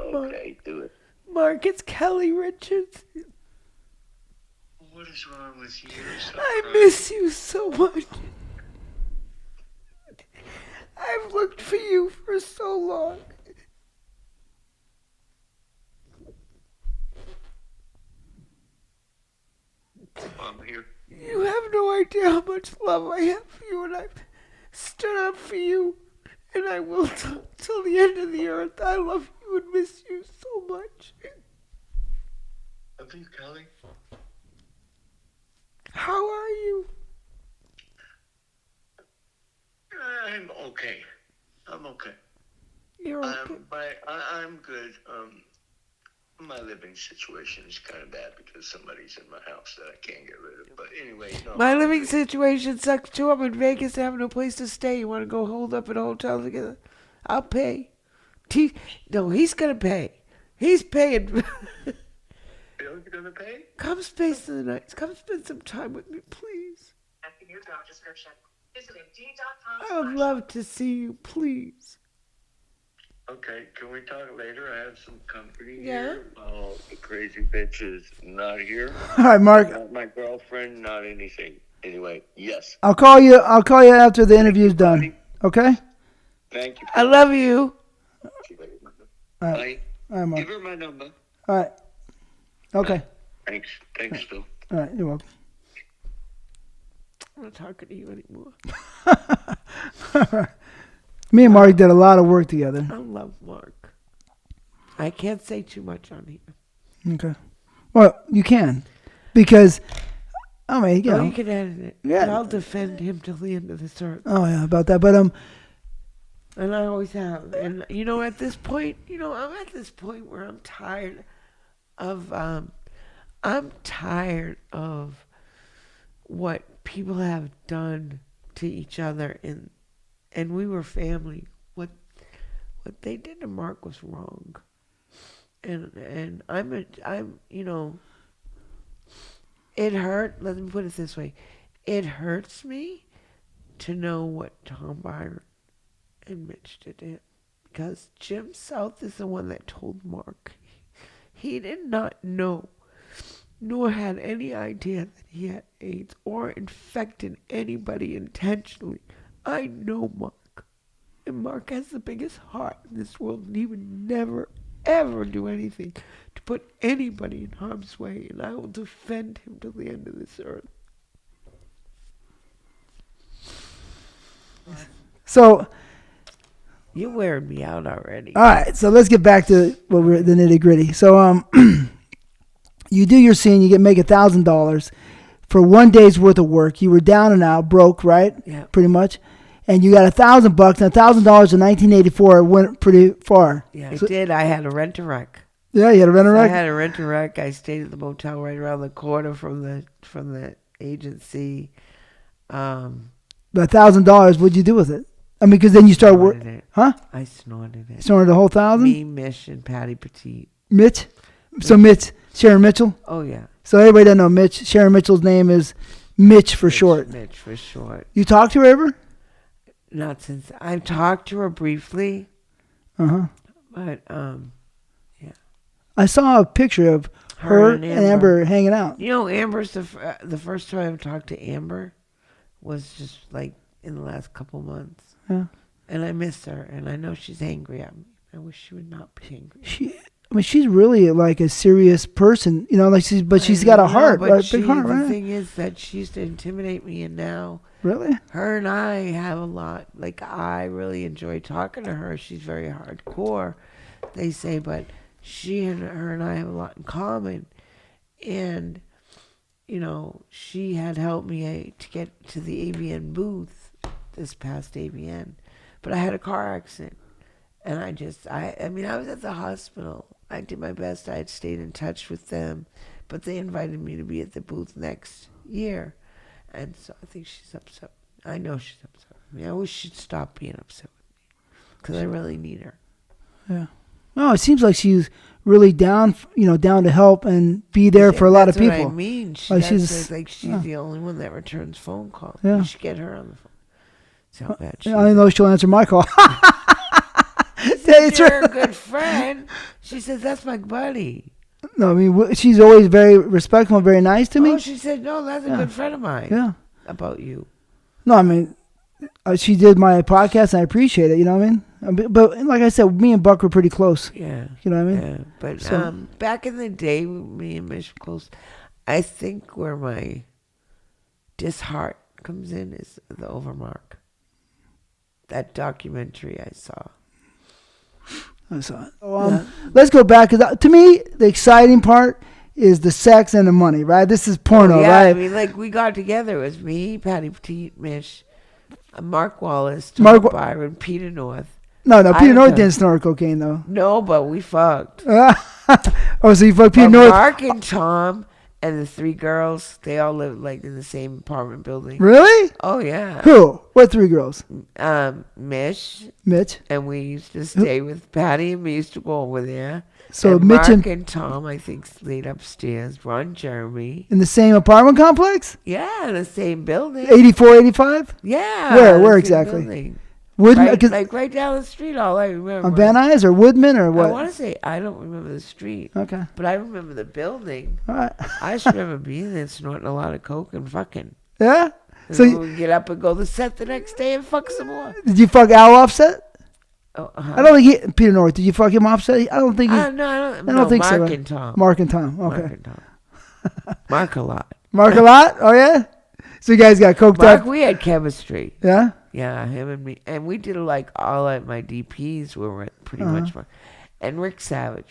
Okay, do it. Mark, it's Keli Richards. What is wrong with you? I miss you so much. I've looked for you for so long. I'm here. You have no idea how much love I have for you, and I've stood up for you, and I will till the end of the earth. I love you and miss you so much. Love you, Keli. How are you? I'm okay. I'm okay. You're okay. I'm good. My living situation is kind of bad because somebody's in my house that I can't get rid of. But anyway, no. My living situation sucks too. I'm in Vegas having no place to stay. You want to go hold up at a hotel together? I'll pay. No, he's going to pay. He's paying. Bill's gonna pay? Come spend the night. Come spend some time with me, please. In your job description. Visit Indeed.com. I would love to see you, please. Okay, can we talk later? I have some company Yeah. here. Oh, the crazy bitch is not here. All right, Mark. Not my girlfriend, not anything. Anyway, yes. I'll call you after the interview's done. Okay? Thank you. I love you. All right. All right, Mark. Give her my number. All right. Okay. Thanks, Phil. All right, you're welcome. I'm not talking to you anymore. Me and Mark did a lot of work together. I love Mark. I can't say too much on here. Okay. Well, you can. Because, I mean, You can edit it. Yeah. And I'll defend him till the end of this earth. Oh, yeah, about that. But, And I always have. And, at this point, I'm at this point where I'm tired of, what people have done to each other. And we were family. What they did to Mark was wrong. And I'm it hurt. Let me put it this way. It hurts me to know what Tom Byron and Mitch did to him. Because Jim South is the one that told Mark. He did not know, nor had any idea that he had AIDS or infected anybody intentionally. I know Mark. And Mark has the biggest heart in this world, and he would never, ever do anything to put anybody in harm's way, and I will defend him till the end of this earth. so, You're wearing me out already. all right, so let's get back to the nitty gritty. So, you do your scene, you make $1,000 for 1 day's worth of work. You were down and out, broke, right? Yeah. Pretty much. And you got $1,000, and $1,000 in 1984 went pretty far. Yeah, I did. I had to rent a wreck. Yeah, you had to rent a I wreck? had to rent a wreck. I stayed at the motel right around the corner from the agency. But $1,000, what'd you do with it? I mean, because then you start working. It. Huh? I snorted it. Snorted the whole 1,000? Me, Mish, and Patty Petite. Mitch? So Mitch, Sharon Mitchell? Oh, yeah. So everybody doesn't know Mitch. Sharon Mitchell's name is Mitch for short. Mitch for short. You talked to her ever? Not since I've talked to her briefly. But yeah. I saw a picture of her and Amber hanging out. You know, Amber's the first time I've talked to Amber was just like in the last couple months. Yeah. And I miss her, and I know she's angry at me. I wish she would not be angry. She's really like a serious person, you know. Like she's got a heart, right? Big heart, right? The thing is that she used to intimidate me, and now really, her and I have a lot. Like I really enjoy talking to her. She's very hardcore, they say, but her and I have a lot in common, and you know, she had helped me to get to the ABN booth this past ABN, but I had a car accident. And I mean, I was at the hospital. I did my best. I had stayed in touch with them. But they invited me to be at the booth next year. And so I think she's upset. I know she's upset with me. I wish she'd stop being upset with me. Because I really need her. Yeah. No, it seems like she's really down to help and be there for a lot of people. That's what I mean. She's the only one that returns phone calls. Yeah. You should get her on the phone. See how bad she is. I know she'll answer my call. You're a good friend. She says, that's my buddy. No, I mean, she's always very respectful and very nice to me. Oh, she said, no, that's a good friend of mine. Yeah. About you. No, I mean, she did my podcast and I appreciate it, you know what I mean? But like I said, me and Buck were pretty close. Yeah. You know what I mean? Yeah. But back in the day, me and Mish were close. I think where my disheart comes in is the Overmark. That documentary I saw. I saw it. So, let's go back, because to me, the exciting part is the sex and the money, right? This is porno, right? I mean, like, we got together. It was me, Patty Petite, Mish, Mark Wallace, Byron, Peter North. No, Peter North didn't snort cocaine, though. No, but we fucked. Oh, so you fucked Peter North? Mark and Tom and the three girls, they all lived, like, in the same apartment building. Really? Oh, yeah. Who? What three girls? Mitch. And we used to stay with Patty, and we used to go over there. So and Mitch Mark and Tom, I think, stayed upstairs. Ron Jeremy. In the same apartment complex? Yeah, in the same building. 84, 85? Yeah. Where exactly? Building. Woodman, right down the street, all I remember. On Van Nuys or Woodman or what? I want to say, I don't remember the street. Okay. But I remember the building. All right. I just remember being there snorting a lot of coke and fucking. Yeah? And so we get up and go to the set the next day and fuck some more. Did you fuck Al Offset? Oh, I don't think Peter North. Did you fuck him Offset? I don't think he... I don't think so. Mark and Tom. Mark and Tom. Okay. Mark and Tom. Mark a lot. Mark a lot? Oh, yeah? So you guys got coked up? We had chemistry. Yeah? Yeah, him and me. And we did like all at my DPs were pretty much fun. And Rick Savage.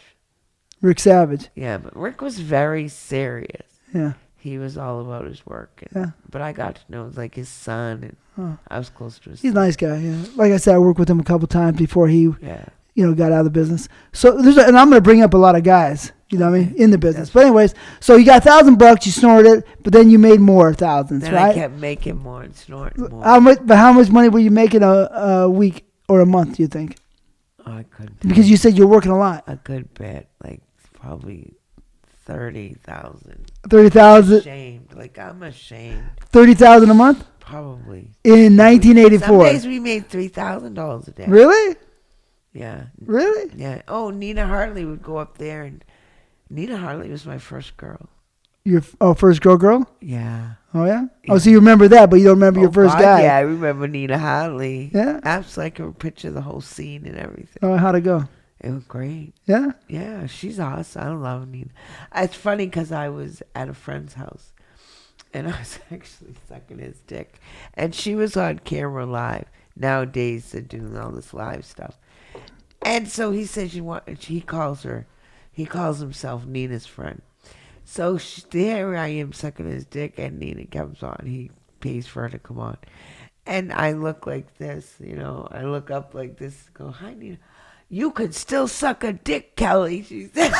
Yeah, but Rick was very serious. Yeah. He was all about his work. But I got to know like his son, and I was close to his son. He's a nice guy, yeah. Like I said, I worked with him a couple times before he got out of the business. So and I'm going to bring up a lot of guys, you know what I mean, in the business. But anyways, so you got $1,000, you snorted it, but then you made more thousands, then right? I kept making more and snorting more. How much money were you making a week or a month, do you think? Oh, I couldn't. Because you said you're working a lot. A good bit, like probably 30,000. 30,000. Ashamed, like I'm ashamed. 30,000 a month. Probably. In 1984. Some days we made $3,000 a day. Really? Yeah. Really? Yeah. Oh, Nina Hartley would go up there, and Nina Hartley was my first girl. Your first girl? Yeah. Oh, yeah? Oh, so you remember that, but you don't remember your first guy. Yeah, I remember Nina Hartley. Yeah? Absolutely, I can picture the whole scene and everything. Oh, how'd it go? It was great. Yeah? Yeah, she's awesome. I love Nina. It's funny because I was at a friend's house, and I was actually sucking his dick. And she was on camera live. Nowadays, they're doing all this live stuff. And so he says he calls himself Nina's friend. So there I am sucking his dick, and Nina comes on. He pays for her to come on. And I look like this, I look up like this, go, hi, Nina. You could still suck a dick, Kelly, she said.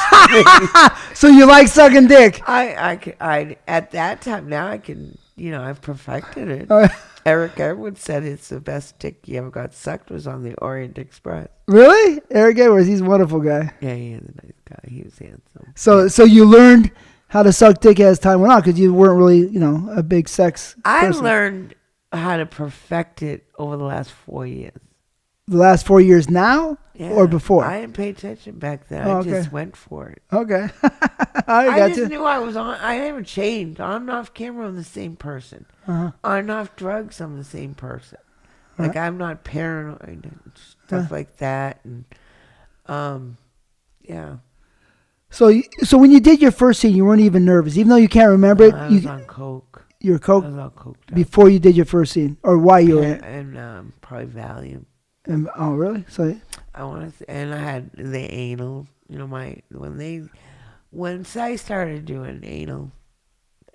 So you like sucking dick? I at that time, now I can, I've perfected it. Eric Edwards said it's the best dick he ever got sucked was on the Orient Express. Really? Eric Edwards, he's a wonderful guy. Yeah, he is a nice guy. He was handsome. So you learned how to suck dick as time went on because you weren't really, a big sex person. I learned how to perfect it over the last 4 years. The last 4 years now or before? I didn't pay attention back then. Oh, I okay. just went for it. Okay. I just knew I was on. I never changed. On and off camera, I'm the same person. Uh-huh. On and off drugs, I'm the same person. Like, I'm not paranoid and stuff like that. And, yeah. So when you did your first scene, you weren't even nervous, even though you can't remember it. I was on coke. You were coke? I was on coke. Before you did your first scene, or why you were in it? And probably Valium. And, oh, really? So I want to, and I had the anal. You know, when I started doing anal,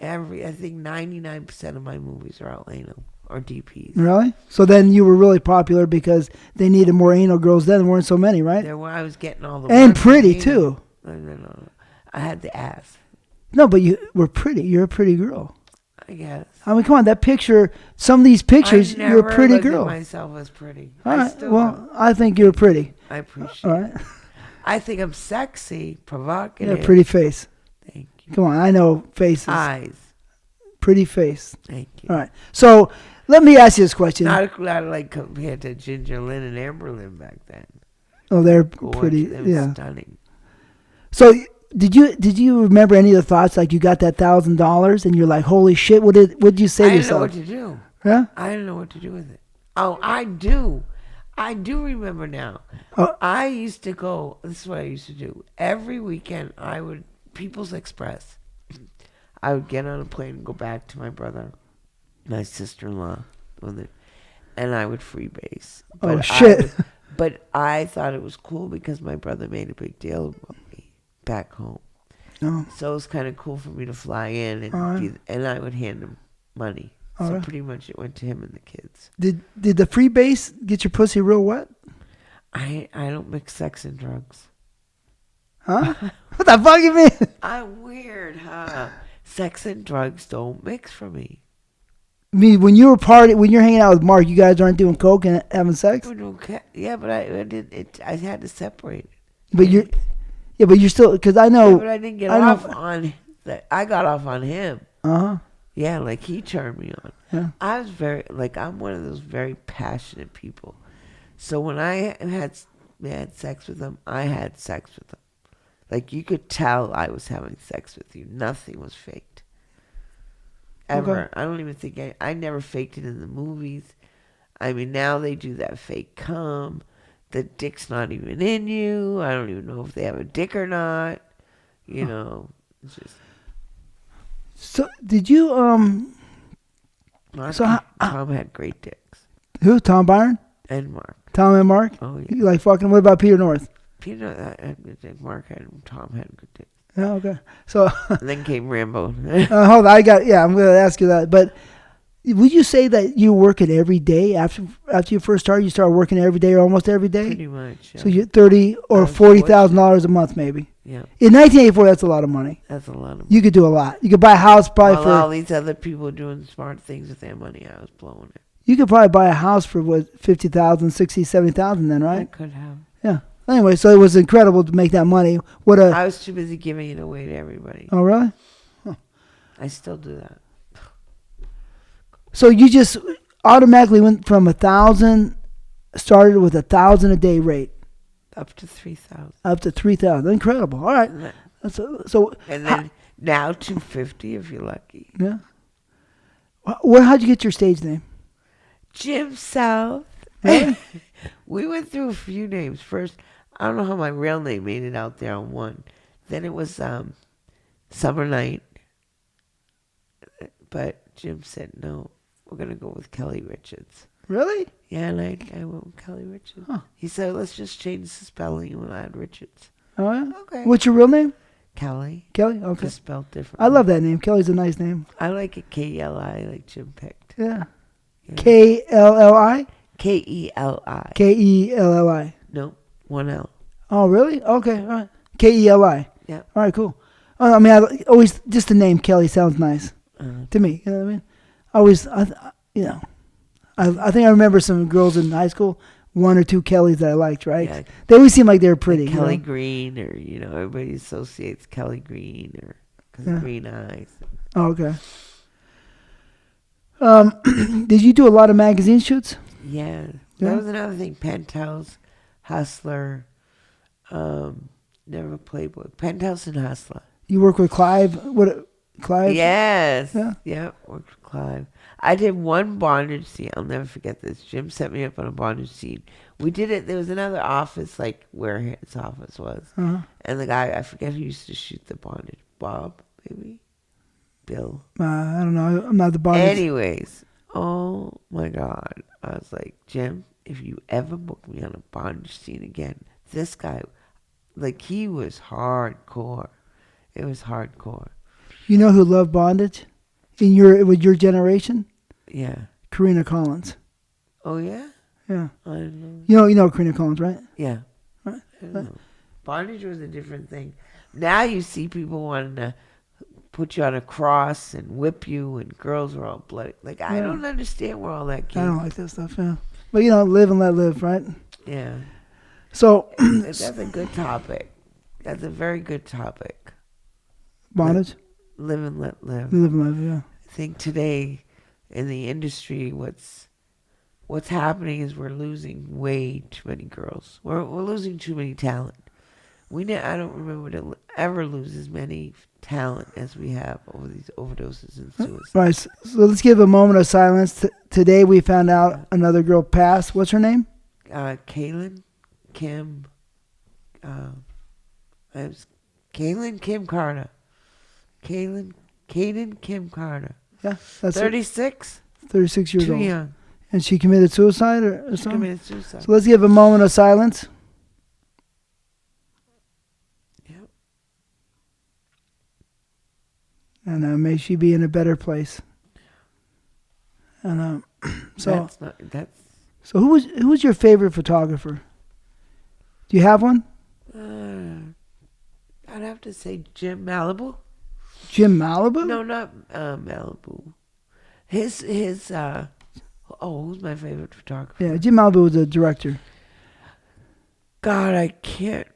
I think 99% of my movies are all anal or DPs. Really? So then you were really popular because they needed more anal girls then. There weren't so many, right? I was getting all the and work pretty too. No. I had the ass. No, but you were pretty. You're a pretty girl. I guess. I mean, come on, that picture. Some of these pictures, you're a pretty girl. I never myself as pretty. All right. Well, I think you're pretty. I appreciate. All right. I think I'm sexy, provocative. Yeah, pretty face. Thank you. Come on, I know faces. Eyes. Pretty face. Thank you. All right. So let me ask you this question. Not like compared to Ginger Lynn and Amber Lynn back then. Oh, they're Gorgeous. pretty. They were Yeah. stunning. So did you remember any of the thoughts, like you got that $1,000 and you're like, holy shit, what did you say to yourself? I didn't know what to do. Yeah? I didn't know what to do with it. Oh, I do. I do remember now. Oh. I used to go, this is what I used to do. Every weekend, People's Express. I would get on a plane and go back to my brother, my sister-in-law, and I would freebase. Oh, shit. But I thought it was cool because my brother made a big deal about me back home. Oh. So it was kind of cool for me to fly in and I would hand him money. So pretty much it went to him and the kids. Did the freebase get your pussy real wet? I don't mix sex and drugs. Huh? What the fuck you mean? I'm weird, huh? Sex and drugs don't mix for me. I mean, when you're hanging out with Mark, you guys aren't doing coke and having sex? Yeah, but I did it. I had to separate it. But you're still, because I know. Yeah, but I didn't get off on that. I got off on him. Uh-huh. Yeah, like he turned me on. Yeah. I was I'm one of those very passionate people. So when I had sex with him, I had sex with him. Like, you could tell I was having sex with you. Nothing was faked. Ever. Okay. I don't even think I never faked it in the movies. I mean, now they do that fake cum. The dick's not even in you. I don't even know if they have a dick or not. You know, it's just. So did you Tom had great dicks. Who? Tom Byron? And Mark. Tom and Mark? Oh, yeah. You like fucking? What about Peter North? Peter had good dicks. Tom had good dicks. Yeah, okay. So and then came Rambo. hold on, I'm going to ask you that. But would you say that you work it every day after you first started? You started working every day or almost every day? Pretty much. Yeah. So you're $30,000 or $40,000 a month, maybe. Yeah. In 1984, that's a lot of money. That's a lot of money. You could do a lot. You could buy a house probably for. All these other people doing smart things with their money, I was blowing it. You could probably buy a house for what, $50,000, $60,000, $70,000 then, right? I could have. Yeah. Anyway, so it was incredible to make that money. I was too busy giving it away to everybody. Oh, really? Huh. I still do that. So you just automatically went from 1,000, started with 1,000 a day rate. Up to 3,000. Up to 3,000. Incredible. All right. And then now 250 if you're lucky. Yeah. How'd you get your stage name? Jim South. Really? We went through a few names. First, I don't know how my real name made it out there on one. Then it was Summer Night. But Jim said, no, we're going to go with Keli Richards. Really? Yeah, and I went with Keli Richards. Huh. He said, let's just change the spelling and we'll add Richards. Oh, yeah? Okay. What's your real name? Kelly. Kelly? Okay. Just spelled different. I love that name. Kelly's a nice name. I like it K-E-L-I, like Jim picked. Yeah. K-L-L-I? K-E-L-I. K-E-L-L-I. No, one L. Oh, really? Okay. All right. K-E-L-I. Yeah. All right, cool. I mean, always, just the name Kelly sounds nice to me. You know what I mean? I think I remember some girls in high school, one or two Kellys that I liked, right? Yeah. They always seemed like they were pretty. Like Kelly Green, or, everybody associates Kelly Green, or because green eyes. Oh, okay. Did you do a lot of magazine shoots? Yeah. Yeah. That was another thing. Penthouse, Hustler, never Playboy. Penthouse and Hustler. You work with Clive? What? Clive? Yes. Yeah. Yeah. Worked with Clive. I did one bondage scene. I'll never forget this. Jim set me up on a bondage scene. We did it. There was another office, like where his office was. Uh-huh. And the guy, I forget who used to shoot the bondage. Bob, maybe? Bill. I don't know. I'm not the bondage. Anyways. Oh, my God. I was like, Jim, if you ever book me on a bondage scene again, this guy, like, he was hardcore. It was hardcore. You know who loved bondage? With your generation? Yeah. Karina Collins. Oh, yeah? Yeah. I don't know. You know Karina Collins, right? Yeah. Right. I don't know. Bondage was a different thing. Now you see people wanting to put you on a cross and whip you, and girls are all bloody. Like, I don't understand where all that came I don't like that stuff, yeah. But, live and let live, right? Yeah. So. That's a good topic. That's a very good topic. Bondage? Live and let live. Live and live, yeah. I think today in the industry, what's happening is we're losing way too many girls. We're losing too many talent. I don't remember to ever lose as many talent as we have over these overdoses and suicides. Right. So let's give a moment of silence. Today we found out another girl passed. What's her name? Kaylin Kim. Kaylin Kim Carter. Kaylin Kim Carter. Yeah, that's 36. 36 years Too old. young. And she committed suicide or She something? committed suicide. So let's give a moment of silence. Yep. And may she be in a better place. And so who was your favorite photographer? Do you have one? I'd have to say Jim Malibu. Jim Malibu? No, not Malibu. His who's my favorite photographer? Yeah, Jim Malibu was a director. God, I can't.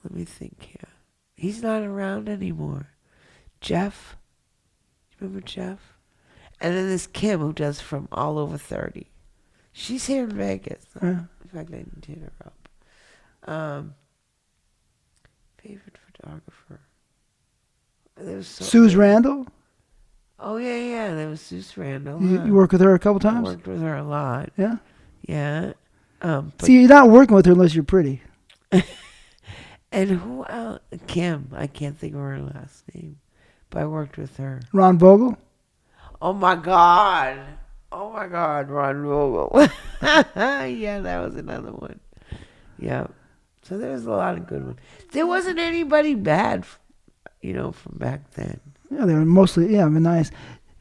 Let me think here. He's not around anymore. Jeff. You remember Jeff? And then there's Kim, who does From All Over 30. She's here in Vegas. Yeah. In fact, I need to hit her up. Favorite photographer. There was Suze Randall? Oh, yeah. There was Suze Randall. You worked with her a couple times? I worked with her a lot. Yeah? Yeah. See, you're not working with her unless you're pretty. And who else? Kim. I can't think of her last name. But I worked with her. Ron Vogel? Oh, my God. Ron Vogel. Yeah, that was another one. Yeah. So there was a lot of good ones. There wasn't anybody bad, from back then. Yeah, they were mostly, they're nice.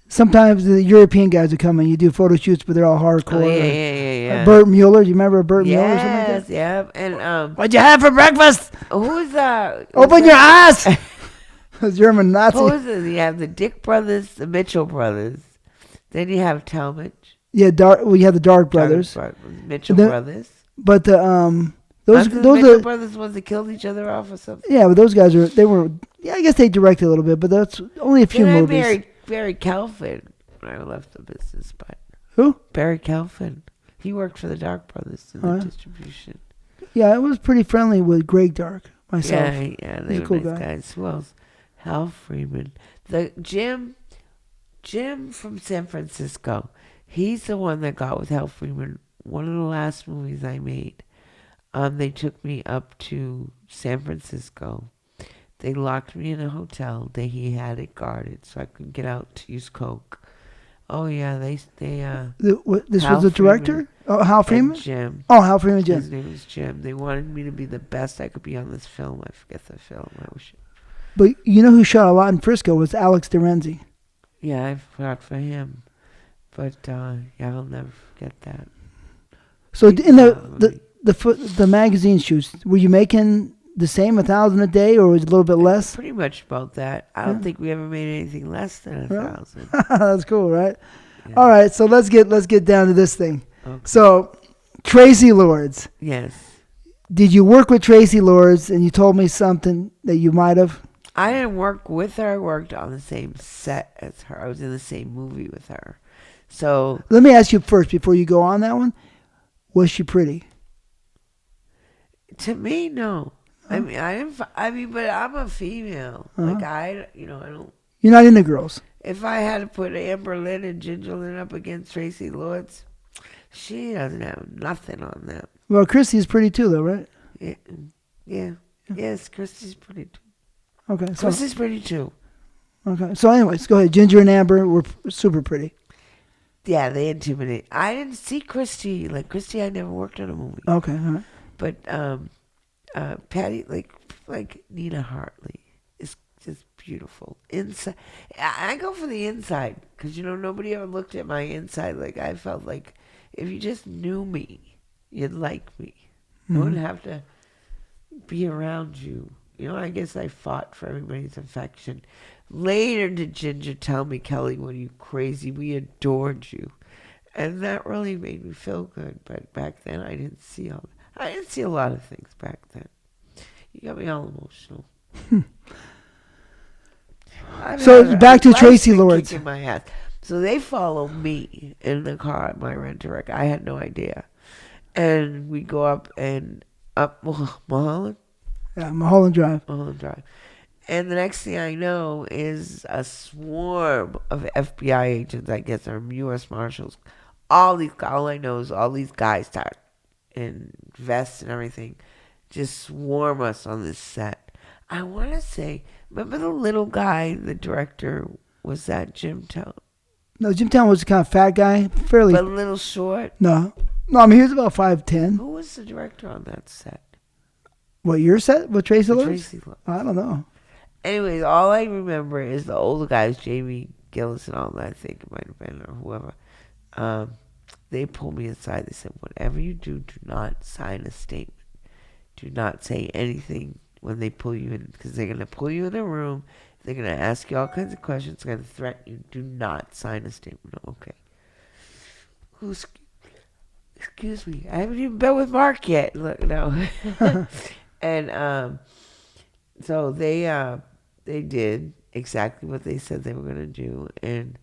Sometimes the European guys would come and you do photo shoots, but they're all hardcore. Oh, yeah. Bert Mueller, do you remember Bert Mueller or something like that? Yeah. And What'd you have for breakfast? who's that? Open your eyes! German Nazi. Who is it? You have the Dick brothers, the Mitchell brothers. Then you have Talmadge. Yeah, you have the Dark brothers. Mitchell brothers. But those Mitchell are brothers ones that killed each other off or something. Yeah, but those guys I guess they directed a little bit, but that's only a few Then movies. I married Barry Kelfin when I left the business, but who? Barry Kelfin. He worked for the Dark brothers in the distribution. Yeah, I was pretty friendly with Greg Dark myself. Yeah, they were cool nice guy. guys. Who else? Hal Freeman. The Jim from San Francisco. He's the one that got with Hal Freeman. One of the last movies I made. They took me up to San Francisco. They locked me in a hotel. He had it guarded so I couldn't get out to use coke. Oh yeah, this was the director? Hal Freeman? Jim. Oh, Hal Freeman, Jim. His name was Jim. They wanted me to be the best I could be on this film. I forget the film. I wish. But you know who shot a lot in Frisco was Alex DeRenzi. Yeah, I fought for him. But I'll never forget that. So in the magazine shoots, were you making the same 1,000 a day, or was it a little bit less? Pretty much about that. I don't think we ever made anything less than 1,000. That's cool, right? Yeah. All right, so let's get down to this thing. Okay. So, Tracy Lords. Yes. Did you work with Tracy Lords? And you told me something that you might have. I didn't work with her. I worked on the same set as her. I was in the same movie with her. So Let me ask you first before you go on that one. Was she pretty? to me, no. I mean, I didn't. I mean, but I'm a female. Like I don't. You're not into girls. If I had to put Amber Lynn and Ginger Lynn up against Tracy Lords, she doesn't have nothing on them. Well, Christy's pretty too, though, right? Yeah. Yes, Christy's pretty too. Okay. So, Christy's pretty too. okay. So, anyways, go ahead. Ginger and Amber were super pretty. Yeah, they intimidate. I didn't see Christy. Like Christy, I never worked on a movie. Okay. All right. But Patty, like Nina Hartley, is just beautiful. Inside, I go for the inside because nobody ever looked at my inside. Like I felt like if you just knew me, you'd like me. I wouldn't have to be around you. I guess I fought for everybody's affection. Later did Ginger tell me, Kelly, what are you crazy? We adored you. And that really made me feel good. But back then I didn't see a lot of things back then. You got me all emotional. So back to Tracy Lords. Kicking my ass. So they follow me in the car at my rent-a-wreck. I had no idea. And we go up Mulholland? Yeah, Mulholland Drive. Mulholland Drive. And the next thing I know is a swarm of FBI agents, I guess, or U.S. Marshals. All I know is all these guys start in vests and everything just swarm us on this set. I want to say, remember the little guy, the director, was that Jim Town? No, Jim Town was a kind of fat guy, fairly. But a little short? No, I mean, he was about 5'10". Who was the director on that set? What, your set? What, Tracy Lords? Tracy Lords. I don't know. Anyways, all I remember is the older guys, Jamie Gillis and all that, I think it might have been, or whoever. They pulled me aside. They said, whatever you do not sign a statement. Do not say anything when they pull you in, because they're going to pull you in a room. They're going to ask you all kinds of questions. They're going to threaten you. Do not sign a statement. Okay. Excuse me. I haven't even been with Mark yet. Look, no. And so they did exactly what they said they were going to do. And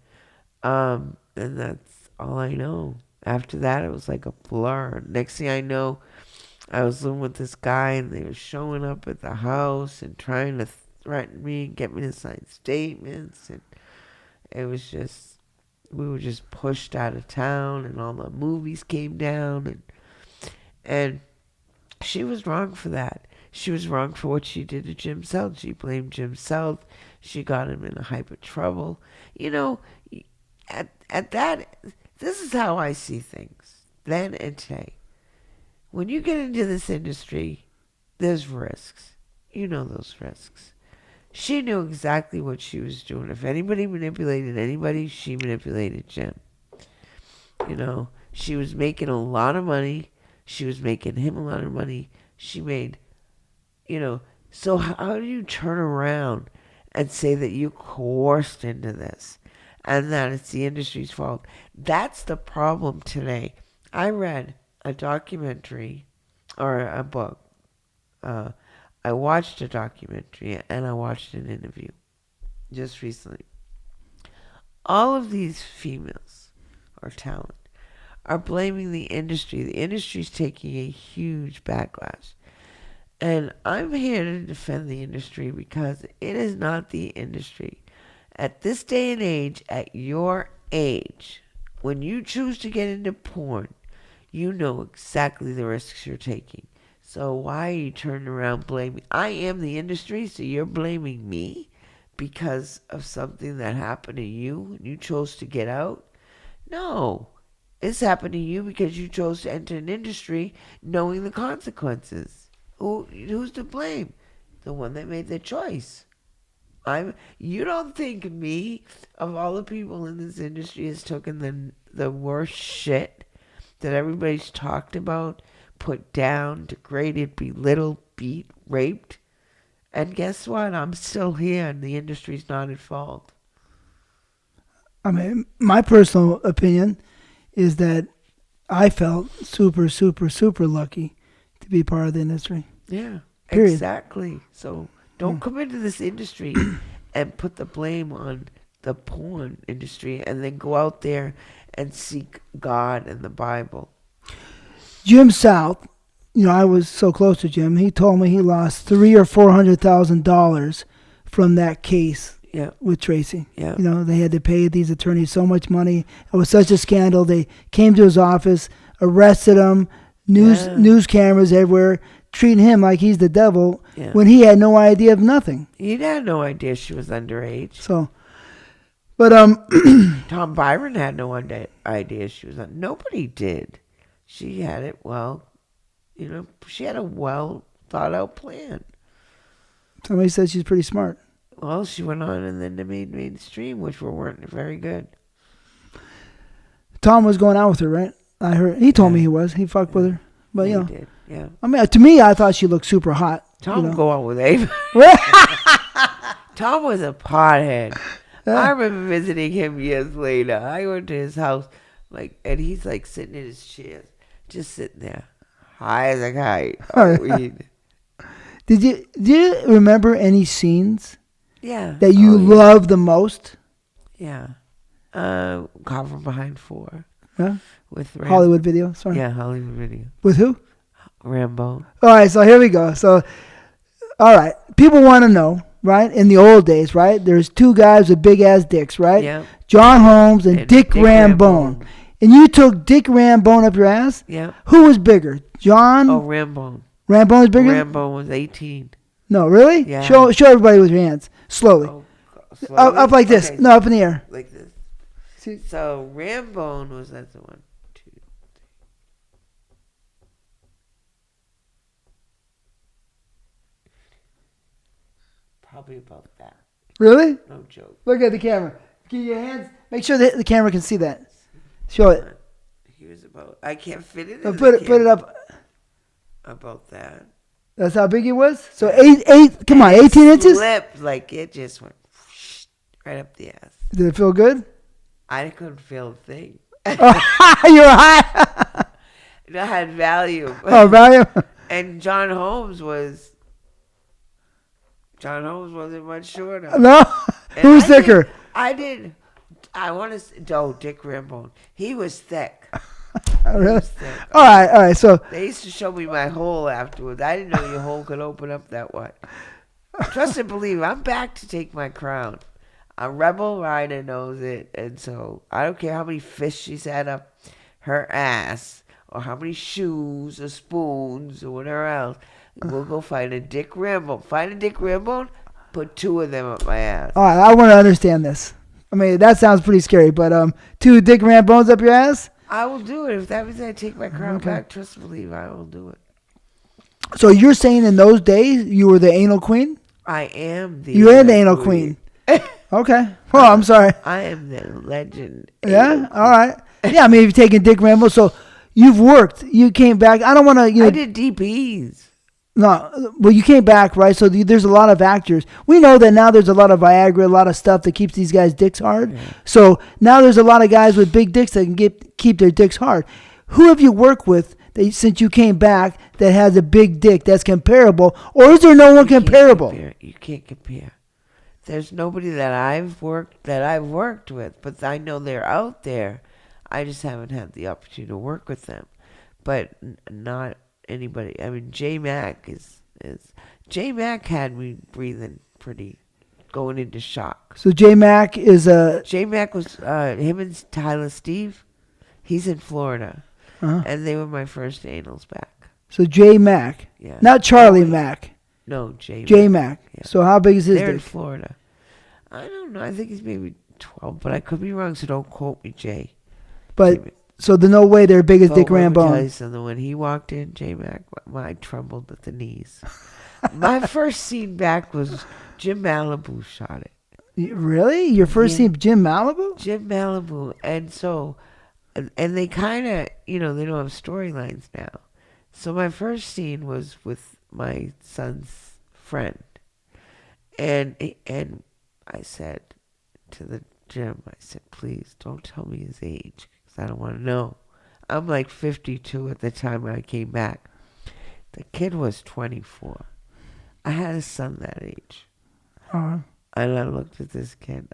that's all I know. After that, it was like a blur. Next thing I know, I was living with this guy, and they were showing up at the house and trying to threaten me and get me to sign statements. And it was just, we were just pushed out of town, and all the movies came down. And she was wrong for that. She was wrong for what she did to Jim South. She blamed Jim South. She got him in a heap of trouble. At that, this is how I see things then and today. When you get into this industry, there's risks. You know those risks. She knew exactly what she was doing. If anybody manipulated anybody, she manipulated Jim. She was making a lot of money. She was making him a lot of money. She made, so how do you turn around and say that you coerced into this and that it's the industry's fault? That's the problem today. I read a documentary or a book. I watched a documentary and I watched an interview just recently. All of these females or talent are blaming the industry. The industry's taking a huge backlash. And I'm here to defend the industry because it is not the industry. At this day and age, at your age, when you choose to get into porn, you know exactly the risks you're taking. So why are you turning around blaming? I am the industry, so you're blaming me because of something that happened to you and you chose to get out? No. It's happened to you because you chose to enter an industry knowing the consequences. Who's to blame? The one that made the choice. You don't think me, of all the people in this industry, has taken the worst shit that everybody's talked about, put down, degraded, belittled, beat, raped? And guess what? I'm still here and the industry's not at fault. I mean, my personal opinion is that I felt super, super, super lucky to be part of the industry. Yeah, Period. exactly. So Don't come into this industry and put the blame on the porn industry and then go out there and seek God and the Bible. Jim South, I was so close to Jim. He told me he lost $300,000 or $400,000 from that case with Tracy. Yeah. They had to pay these attorneys so much money. It was such a scandal. They came to his office, arrested him, news cameras everywhere, treating him like he's the devil when he had no idea of nothing. He had no idea she was underage. So, but Tom Byron had no idea she was nobody did. She had it she had a well thought out plan. Somebody said she's pretty smart. Well, she went on and then they made mainstream, which weren't very good. Tom was going out with her, right? I heard he told me he was. He fucked with her, but he did. Yeah. I mean, to me, I thought she looked super hot. Tom would go out with Ava. Tom was a pothead. I remember visiting him years later. I went to his house, and he's sitting in his chair, just sitting there, high as a kite. Do you remember any scenes? Yeah. That you love the most? Yeah. Caught from Behind 4. Yeah. With Hollywood Video. Sorry. Yeah, Hollywood Video. With who? Rambo. All right, so here we go. So, all right, people want to know, right? In the old days, right? There's two guys with big ass dicks, right? Yeah. John Holmes and Dick Rambone. And you took Dick Rambone up your ass? Yeah. Who was bigger? John? Oh, Rambone. Rambone was bigger? Rambone was 18. No, really? Yeah. Show everybody with your hands. Slowly. Oh, slowly? Up like this. Okay. No, up in the air. Like this. See? So Rambone was that's the 1, 2, 3. Probably about that. Really? No joke. Look at the camera. Give your hands. Make sure that the camera can see that. Show it. He was about. I can't fit it. Put it up. About that. That's how big it was. So eight. Come on, 18 inches. Slipped it just went right up the ass. Did it feel good? I couldn't feel a thing. You were high. It had value. Oh, value. And John Holmes wasn't much shorter. No. Who's thicker? I want to. Dick Rambone. He was thick. Really? Was thick. All right. So they used to show me my hole afterwards. I didn't know your hole could open up that way. Trust and believe. I'm back to take my crown. A rebel rider knows it, and so I don't care how many fish she's had up her ass, or how many shoes or spoons or whatever else. We'll go find a Dick Rambone. Find a Dick Rambone, put 2 of them up my ass. All right, I want to understand this. I mean, that sounds pretty scary, but 2 Dick Rambones up your ass? I will do it. If that means I take my crown back, trust and believe, I will do it. So you're saying in those days you were the anal queen? I am the. You are the anal queen. Okay. Well, I'm sorry. I am the legend. Yeah. All right. Yeah. I mean, you've taken Dick Rambo, so you've worked. You came back. I don't want to. I did DPs. No, well, you came back, right? So there's a lot of actors. We know that now there's a lot of Viagra, a lot of stuff that keeps these guys' dicks hard. Yeah. So now there's a lot of guys with big dicks that can keep their dicks hard. Who have you worked with since you came back that has a big dick that's comparable, or is there no one comparable? You can't compare. There's nobody that I've worked with, but I know they're out there. I just haven't had the opportunity to work with them. But not anybody. I mean, J Mac J Mac had me breathing pretty, going into shock. So J Mac is a. J Mac was him and Tyler Steve. He's in Florida, and they were my first anals back. So J Mac, yeah, not Charlie Mac. No, J Mac. Yeah. So how big is his dick? They're in Florida. I don't know. I think he's maybe 12, but I could be wrong. So don't quote me, Jay. But so there's no way they're big as Dick Rambone. So when he walked in, J Mac, I trembled at the knees. My first scene back was Jim Malibu shot it. Really? Your first scene, Jim Malibu? Jim Malibu, and so, and they kind of, they don't have storylines now. So my first scene was with my son's friend, and I said to the Jim, I said, please don't tell me his age, because I don't want to know. I'm like 52 at the time I came back. The kid was 24. I had a son that age. Uh-huh. And I looked at this kid.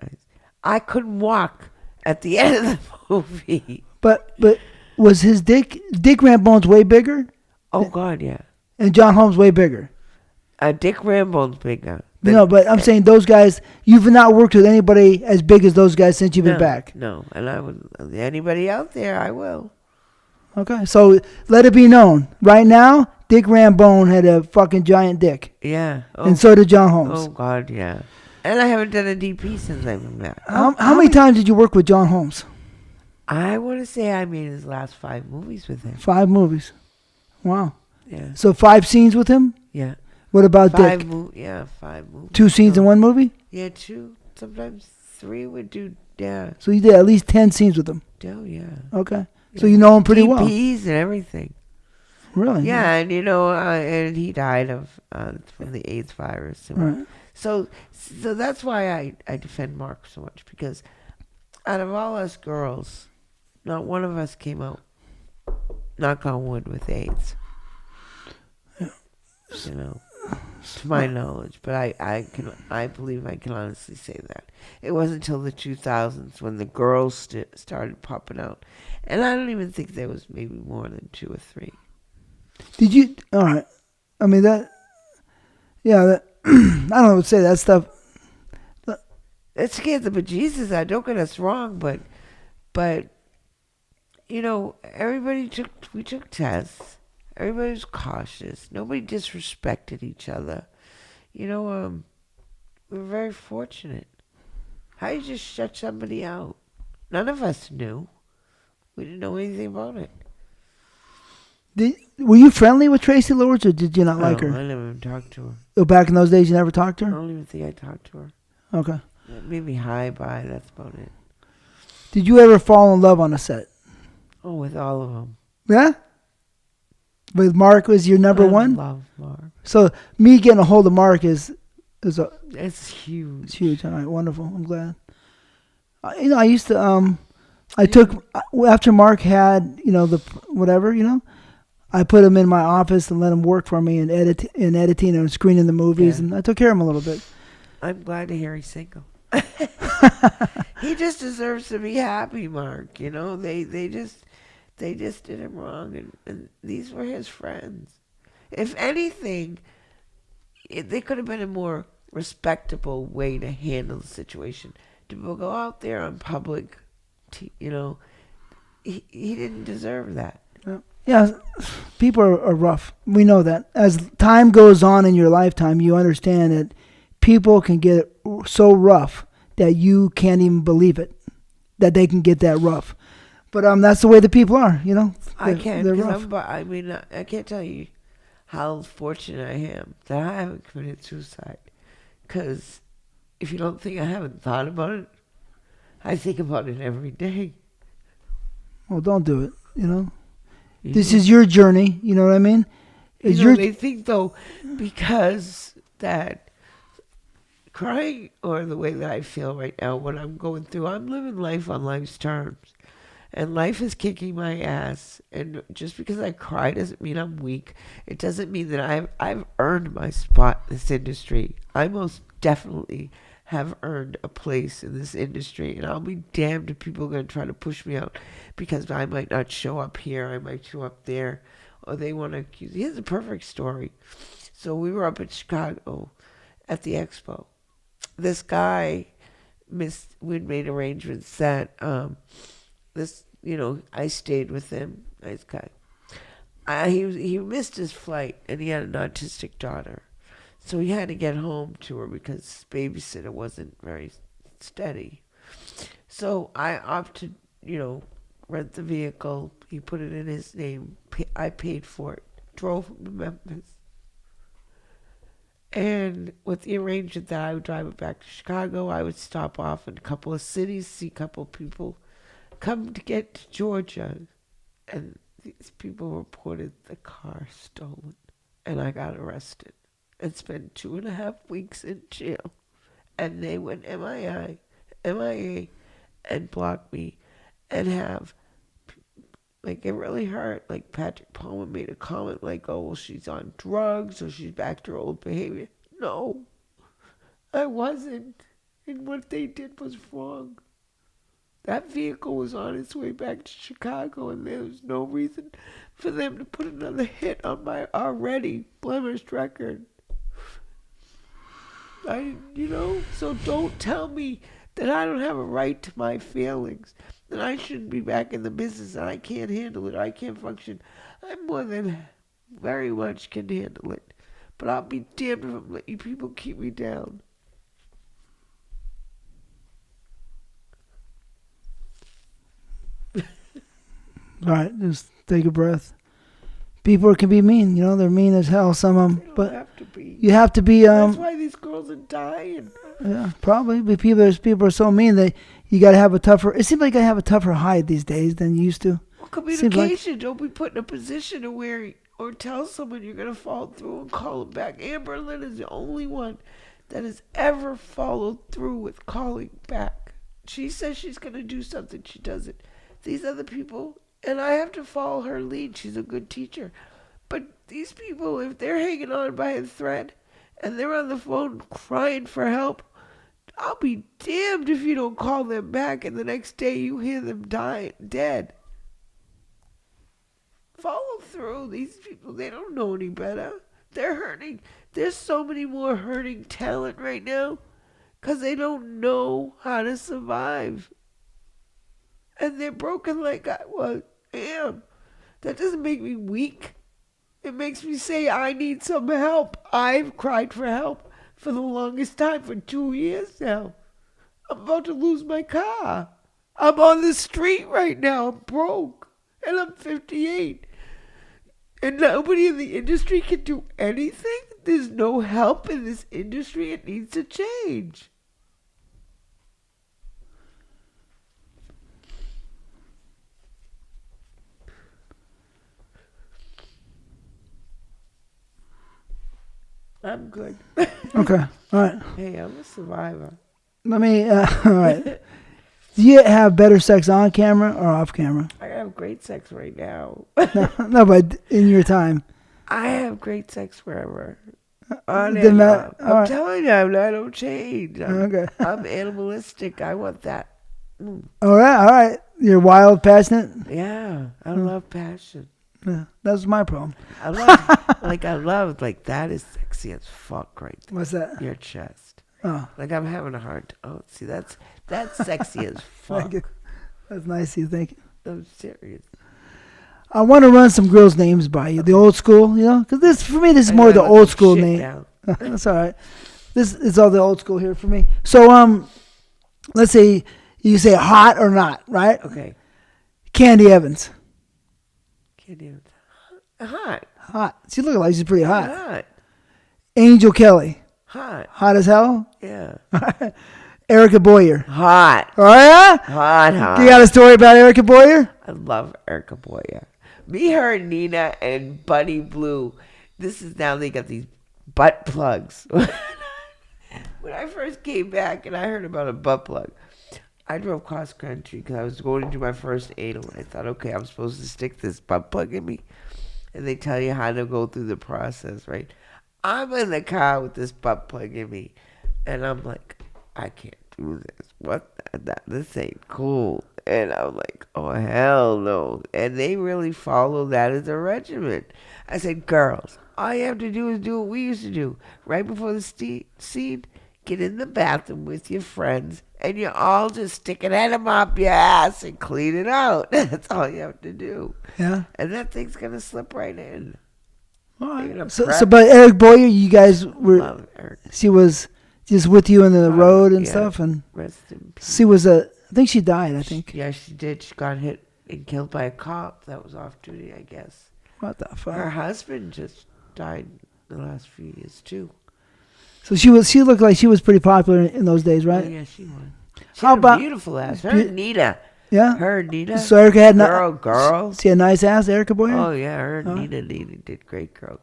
I couldn't walk at the end of the movie. But was his Dick Rambone's way bigger? Oh, God, yeah. And John Holmes way bigger? Dick Rambone's bigger. No, but I'm saying those guys, you've not worked with anybody as big as those guys since you've been back. No, and I would, anybody out there, I will. Okay, so let it be known. Right now, Dick Rambone had a fucking giant dick. Yeah. Oh, And so did John Holmes. Oh, God, yeah. And I haven't done a DP since I've been back. How many times did you work with John Holmes? I want to say I made his last 5 movies with him. 5 movies. Wow. Yeah. So 5 scenes with him? Yeah. What about Dick? 5 movies. 2 scenes in one movie? Yeah, 2. Sometimes 3 would do, yeah. So you did at least 10 scenes with him? Oh, yeah. Okay. So you know him pretty well. DPs and everything. Really? Yeah, and and he died of from the AIDS virus. Right. So that's why I defend Mark so much, because out of all us girls, not one of us came out, knock on wood, with AIDS. Yeah. To my knowledge, but I believe I can honestly say that it wasn't until the 2000s when the girls started popping out, and I don't even think there was maybe more than 2 or 3. Did you? All right. I mean that. Yeah. That, I don't know what to say. That stuff. It scared the bejesus out. Don't get us wrong, but we took tests. Everybody was cautious. Nobody disrespected each other. We were very fortunate. How you just shut somebody out? None of us knew. We didn't know anything about it. Were you friendly with Tracy Lords, or did you not like her? I never even talked to her. Oh, back in those days, you never talked to I her? don't even think I talked to her. Okay. Maybe hi, bye, that's about it. Did you ever fall in love on a set? Oh, with all of them. Yeah? With Mark was your number one? I love Mark. So me getting a hold of Mark is it's huge. It's huge. All right, wonderful. I'm glad. I used to I took after Mark had the whatever I put him in my office and let him work for me and editing and screening the movies, and I took care of him a little bit. I'm glad to hear he's single. He just deserves to be happy, Mark. They just did him wrong, and these were his friends. If anything, they could have been a more respectable way to handle the situation. To go out there on public, he didn't deserve that. Yeah, people are rough. We know that. As time goes on in your lifetime, you understand that people can get so rough that you can't even believe it, that they can get that rough. But that's the way the people are, I can't. They're rough. I can't tell you how fortunate I am that I haven't committed suicide. Because if you don't think I haven't thought about it, I think about it every day. Well, don't do it, This is your journey, you know what I mean? They think, though, because that crying, or the way that I feel right now, what I'm going through, I'm living life on life's terms. And life is kicking my ass. And just because I cry doesn't mean I'm weak. It doesn't mean that I've earned my spot in this industry. I most definitely have earned a place in this industry. And I'll be damned if people are going to try to push me out because I might not show up here. I might show up there. Or they want to accuse. Here's a perfect story. So we were up in Chicago at the expo. This guy we'd made arrangements that I stayed with him. Nice guy. He missed his flight, and he had an autistic daughter. So he had to get home to her because his babysitter wasn't very steady. So I opted, rent the vehicle. He put it in his name. I paid for it. Drove him to Memphis. And with the arrangement that I would drive it back to Chicago, I would stop off in a couple of cities, see a couple of people, come to get to Georgia. And these people reported the car stolen. And I got arrested and spent 2.5 weeks in jail. And they went MIA, and blocked me and have, it really hurt. Like Patrick Palmer made a comment oh, well, she's on drugs or she's back to her old behavior. No, I wasn't. And what they did was wrong. That vehicle was on its way back to Chicago, and there was no reason for them to put another hit on my already blemished record. So don't tell me that I don't have a right to my feelings, that I shouldn't be back in the business, and I can't handle it, I can't function. I more than very much can handle it. But I'll be damned if I'm letting you people keep me down. All right, just take a breath. People can be mean, they're mean as hell, some of them. But have to be. You have to be. That's why these girls are dying. Yeah, probably. But people are so mean that you got to have a tougher. It seems like I have a tougher hide these days than you used to. Well, communication. Don't be put in a position to where or tell someone you're gonna fall through and call them back. Amber Lynn is the only one that has ever followed through with calling back. She says she's gonna do something, she does it. These other people. And I have to follow her lead. She's a good teacher. But these people, if they're hanging on by a thread and they're on the phone crying for help, I'll be damned if you don't call them back and the next day you hear them dead. Follow through. These people, they don't know any better. They're hurting. There's so many more hurting talent right now because they don't know how to survive. And they're broken like I am. That doesn't make me weak. It makes me say I need some help. I've cried for help for the longest time, for 2 years now. I'm about to lose my car. I'm on the street right now. I'm broke. And I'm 58. And nobody in the industry can do anything? There's no help in this industry. It needs to change. I'm good. Okay. All right. Hey, I'm a survivor. All right. Do you have better sex on camera or off camera? I have great sex right now. No, but in your time. I have great sex forever. On and off. I'm telling you, I don't change. I'm animalistic. I want that. All right. You're wild, passionate? Yeah, I love passion. Yeah, that's my problem. I love, that is sexy as fuck right there. What's that? Your chest. Oh. Like I'm having a hard time. Oh, see, that's sexy as fuck. That's nice of you, thank you. I'm serious. I want to run some girls' names by you. The old school, because for me, this is more the old school name. That's all right. This is all the old school here for me. So, let's say you say hot or not, right? Okay. Candy Evans. Hot. She look like she's pretty hot. Hot. Angel Kelly. Hot. Hot as hell? Yeah. Erica Boyer. Hot. Oh, yeah? Hot. You got a story about Erica Boyer? I love Erica Boyer. Me, her, Nina, and Bunny Blue. This is now they got these butt plugs. When I first came back and I heard about a butt plug, I drove cross country because I was going to do my first anal. I thought, okay, I'm supposed to stick this butt plug in me. And they tell you how to go through the process, right? I'm in the car with this butt plug in me. And I'm like, I can't do this. What? This ain't cool. And I'm like, oh, hell no. And they really follow that as a regimen. I said, girls, all you have to do is do what we used to do. Right before the scene, get in the bathroom with your friends, and you all just stick an enema up your ass and clean it out. That's all you have to do. Yeah. And that thing's going to slip right in. All right. So, but Eric Boyer, you guys were, she was just with you on the road and stuff, and rest in peace. She was I think she died, I think. Yeah, she did. She got hit and killed by a cop that was off duty, I guess. What the fuck? Her husband just died in the last few years, too. So she looked like she was pretty popular in those days, right? Oh, yeah, she was. She had a beautiful ass. Her and Nita. Yeah? Her and Nita. So Erica had girl. She had a nice ass, Erica Boyer? Oh, yeah, her and Nita did great girl.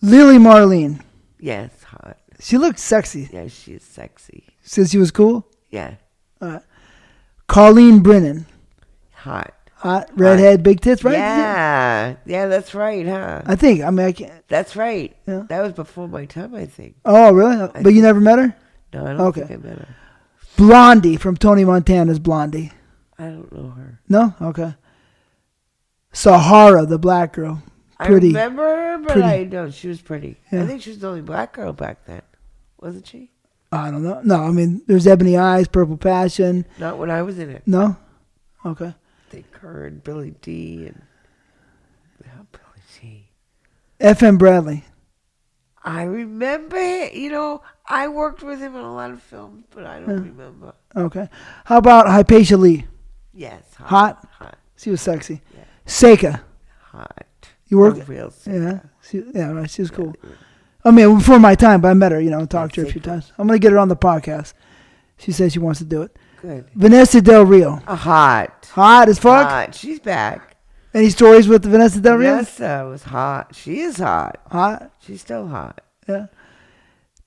Lily Marlene. Yes, hot. She looked sexy. Yeah, she is sexy. Since she was cool? Yeah. Colleen Brennan. Hot. Hot, redhead, big tits, right? Yeah. Yeah, that's right, huh? I think. I mean, I can't. That's right. Yeah. That was before my time, I think. Oh, really? But you never met her? No, I don't Okay. think I met her. Blondie from Tony Montana's Blondie. I don't know her. No? Okay. Sahara, the black girl. Pretty. I remember her, but pretty. I don't. She was pretty. Yeah. I think she was the only black girl back then. Wasn't she? I don't know. No, I mean, there's Ebony Eyes, Purple Passion. Not when I was in it. No? Okay. I think her and Billy D and... Billy D. FM Bradley. I remember, I worked with him in a lot of films, but I don't remember. Okay. How about Hypatia Lee? Yes. Hot? Hot. She was sexy. Yeah. Seika. Hot. You worked? Real Yeah. Right. She was cool. I mean, before my time, but I met her, talked to her a few times. I'm going to get her on the podcast. She says she wants to do it. Good. Vanessa Del Rio. Hot. Hot as fuck? Hot. She's back. Any stories with Vanessa Del Rio? Vanessa was hot. She is hot. Hot? She's still hot. Yeah.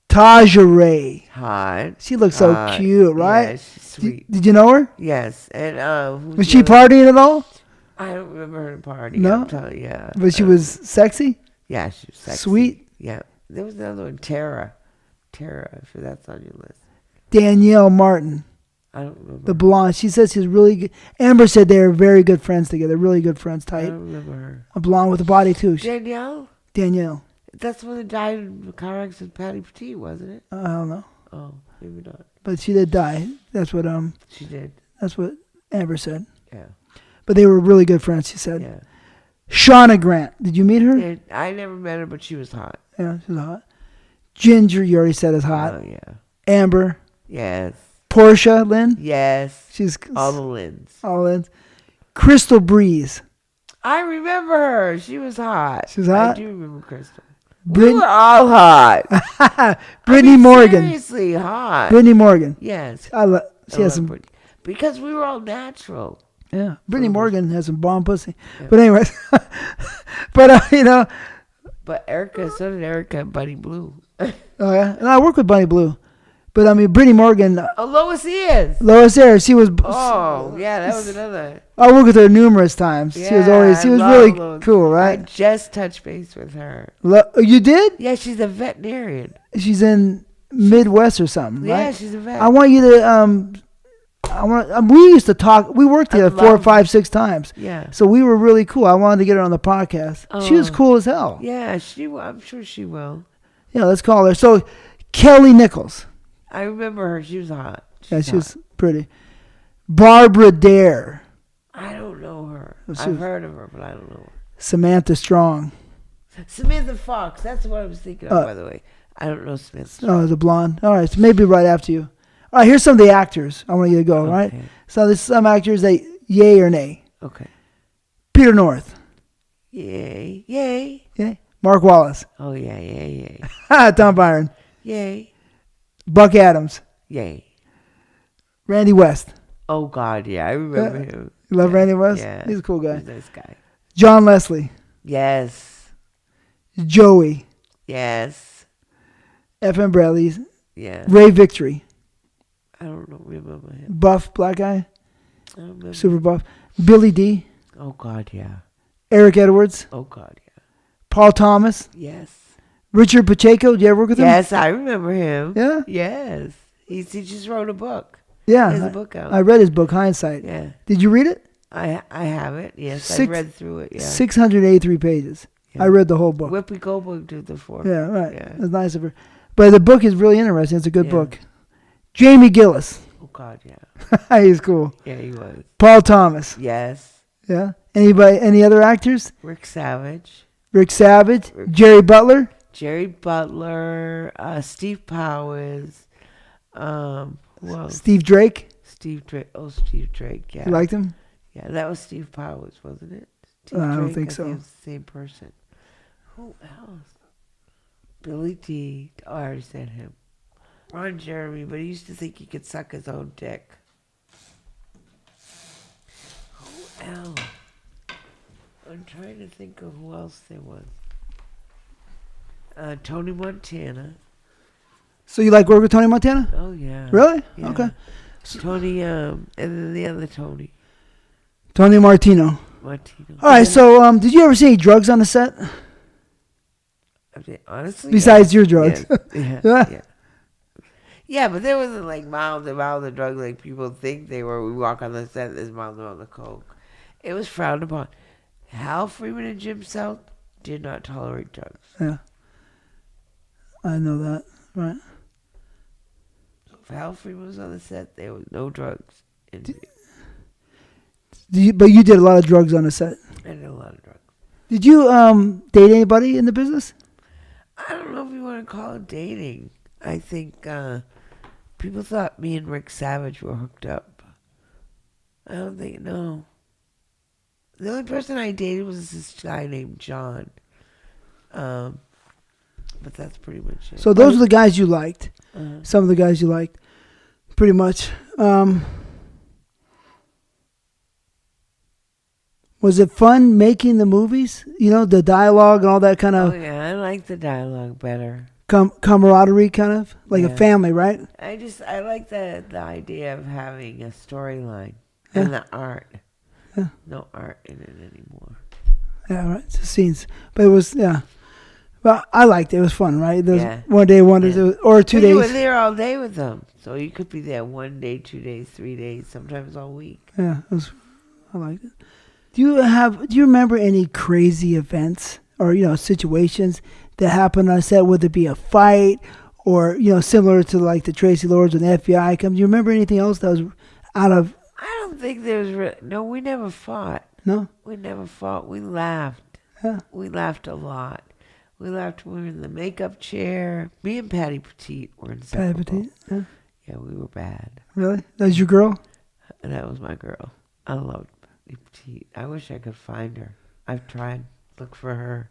Taja Ray. Hot. She looks so cute, right? Yeah, she's sweet. Did you know her? Yes. And Was she partying at all? I don't remember her party. No? I'm telling you, yeah. But she was sexy? Yeah, she was sexy. Sweet? Yeah. There was another one, Tara. Tara, if that's on your list. Danielle Martin. I don't remember. The blonde. She says she's really good. Amber said they were very good friends together. Really good friends, I tight. don't remember her. A blonde with a body, too. Danielle? Danielle. That's the one that died in a car accident with Patty Petit, wasn't it? I don't know. Oh, maybe not. But she did die. That's what She did. That's what Amber said. Yeah. But they were really good friends, she said. Yeah. Shauna Grant. Did you meet her? And I never met her, but she was hot. Yeah, she was hot. Ginger, you already said is hot. Oh, yeah. Amber. Yes. Portia Lynn. Yes. She's all the Lyns. All Lyns. Crystal Breeze. I remember her. She was hot. She was hot? I do remember Crystal. We were all hot. Brittany Morgan. Seriously hot. Brittany Morgan. Yes. She has some. Because we were all natural. Yeah. Brittany Morgan has some bomb pussy. Yeah. But anyways. But, But so did Erica and Bunny Blue. Oh, yeah? And I work with Bunny Blue. But, I mean, Brittany Morgan. Oh, Lois Ayres. Lois Ayres. She was. Oh, yeah, that was another. I worked with her numerous times. Yeah, she was really cool, right? I just touched base with her. You did? Yeah, she's a veterinarian. She's in Midwest or something, right? Yeah, she's a vet. I want you to, we used to talk. We worked together 4, 5, 6 times. Yeah. So we were really cool. I wanted to get her on the podcast. She was cool as hell. Yeah, I'm sure she will. Yeah, let's call her. So, Kelly Nichols. I remember her. She was hot. She was pretty. Barbara Dare. I don't know her. I've heard of her, but I don't know her. Samantha Strong. Samantha Fox. That's what I was thinking of, by the way. I don't know Samantha Strong. Oh, the blonde. All right, so maybe right after you. All right, here's some of the actors I want you to go, right? So there's some actors that yay or nay. Okay. Peter North. Yay. Yay. Yay. Mark Wallace. Oh, yeah, yay. Tom Byron. Yay. Buck Adams. Yay. Randy West. Oh, God, yeah. I remember him. You love Randy West? Yeah. He's a cool guy. He's a nice guy. John Leslie. Yes. Joey. Yes. FM Bradley. Yeah. Ray Victory. I don't remember him. Buff, black guy. I don't remember. Super buff. Billy D. Oh, God, yeah. Eric Edwards. Oh, God, yeah. Paul Thomas. Yes. Richard Pacheco. Did you ever work with him? Yes, I remember him. Yeah? Yes. He just wrote a book. Yeah. He has a book out. I read his book, Hindsight. Yeah. Did you read it? I have it. Yes, I read through it. Yeah. 683 pages. Yeah. I read the whole book. Whoopi Goldberg did the form. Yeah, right. Yeah. It's nice of her. But the book is really interesting. It's a good book. Jamie Gillis. Oh, God, yeah. He's cool. Yeah, he was. Paul Thomas. Yes. Yeah. Any other actors? Rick Savage. Jerry Butler. Steve Powers. Who else? Steve Drake. Steve Drake. Oh, Steve Drake. Yeah. You liked him? Yeah, that was Steve Powers, wasn't it? I don't think so. It was the same person. Who else? Billy D. Oh, I already said him. Ron Jeremy, but he used to think he could suck his own dick. Who else? I'm trying to think of who else there was. Tony Montana. So you like work with Tony Montana? Oh, yeah. Really? Yeah. Okay. Tony, and then the other Tony. Tony Martino. Martino. All right, so did you ever see any drugs on the set? I mean, honestly, Besides your drugs. Yeah. Yeah, but there wasn't like mild amount of drugs like people think they were. We walk on the set, there's mild amount of coke. It was frowned upon. Hal Freeman and Jim South did not tolerate drugs. Yeah. I know that. Right. If Hal Freeman was on the set, there was no drugs. But you did a lot of drugs on the set. I did a lot of drugs. Did you date anybody in the business? I don't know if you want to call it dating. I think people thought me and Rick Savage were hooked up. I don't think, no. The only person I dated was this guy named John. But that's pretty much it. So those are the guys you liked. Some of the guys you liked. Pretty much. Was it fun making the movies? You know, the dialogue and all that kind of... Oh, yeah, I like the dialogue better. Camaraderie, kind of? Like a family, right? I like the idea of having a storyline and the art. Yeah. No art in it anymore. Yeah, right. It's the scenes. But it was, yeah. Well, I liked it. It was fun, right? There was Yeah. 1 day, or 2 days. You were there all day with them. So you could be there 1 day, 2 days, 3 days, sometimes all week. Yeah, I liked it. Do you remember any crazy events or, situations that happened on set, whether it be a fight or, similar to like the Tracy Lords when the FBI comes? Do you remember anything else that was out of... I don't think there's... No, we never fought. No? We never fought. We laughed. Yeah. We laughed a lot. We laughed when we were in the makeup chair. Me and Patty Petite were inseparable. Patty Petite? Yeah. Yeah, we were bad. Really? That was your girl? That was my girl. I loved Patty Petite. I wish I could find her. I've tried to look for her.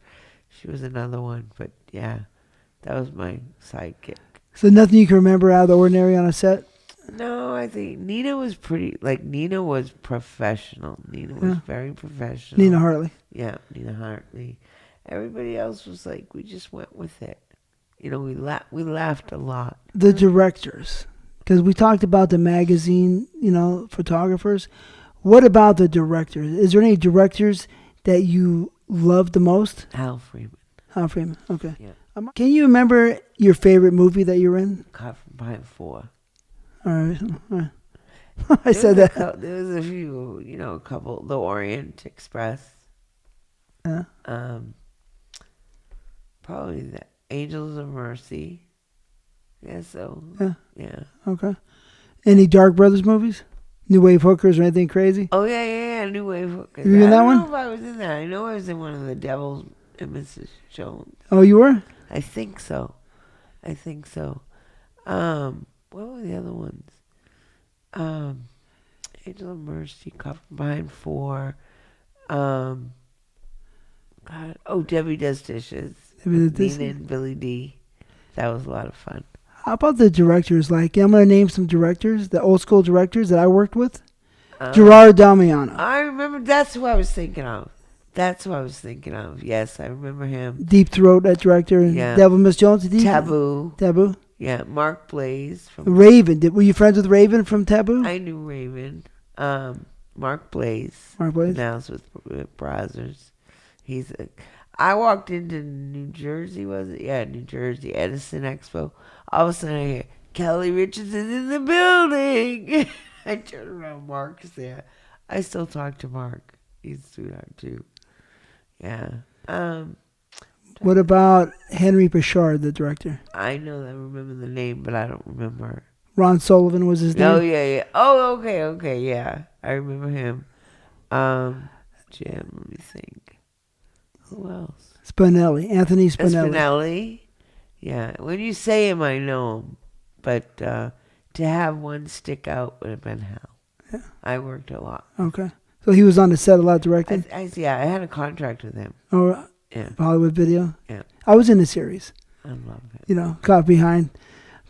She was another one. But yeah, that was my sidekick. So nothing you can remember out of the ordinary on a set? No, I think Nina was Nina was professional. Nina was very professional. Nina Hartley. Yeah, Nina Hartley. Everybody else was like, we just went with it. We laughed a lot. The directors, because we talked about the magazine, photographers. What about the directors? Is there any directors that you love the most? Hal Freeman. Hal Freeman, okay. Yeah. Can you remember your favorite movie that you were in? Caught from Behind 4. All right. I said that. There was a few, a couple. The Orient Express. Yeah. Probably the Angels of Mercy. Yeah, so. Yeah. Okay. Any Dark Brothers movies? New Wave Hookers or anything crazy? Oh, yeah. New Wave Hookers. You in that one? I don't know if I was in that. I know I was in one of the Devils and Mrs. Jones. Oh, you were? I think so. What were the other ones? Angel of Mercy, Caught from Behind 4. Debbie Does Dishes. Nina and Billy D. That was a lot of fun. How about the directors? Like, I'm going to name some directors, the old school directors that I worked with. Gerard Damiano. I remember, that's who I was thinking of. Yes, I remember him. Deep Throat, that director. And Devil Miss Jones. Taboo. Yeah, Mark Blaze. Raven. Were you friends with Raven from Taboo? I knew Raven. Mark Blaze. Now it's with Brazzers. I walked into New Jersey, was it? Yeah, New Jersey, Edison Expo. All of a sudden I hear, Keli Richards is in the building. I turn around, Mark's there. I still talk to Mark. He's a sweetheart too. Yeah. What about Henry Bouchard, the director? I remember the name, but I don't remember. Ron Sullivan was his name? Oh, yeah. Oh, okay, yeah. I remember him. Jim, let me think. Who else? Anthony Spinelli. Yeah. When you say him, I know him. But to have one stick out would have been Hal. Yeah. I worked a lot. Okay. So he was on the set a lot directing? I had a contract with him. Oh, yeah. Hollywood Video? Yeah. I was in the series. I love it. Caught behind.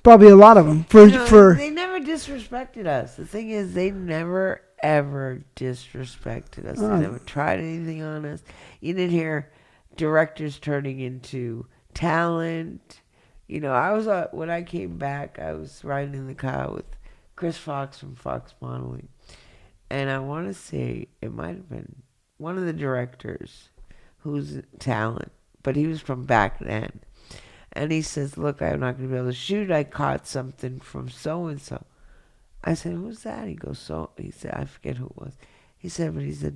Probably a lot of them. They never disrespected us. The thing is, they never, ever disrespected us. They never tried anything on us. You didn't hear directors turning into talent. When I came back, I was riding in the car with Chris Fox from Fox Modeling. And I want to say it might have been one of the directors who's talent, but he was from back then. And he says, look, I'm not going to be able to shoot. I caught something from so-and-so. I said, who's that? He goes, he said, I forget who it was. He said, but he's a,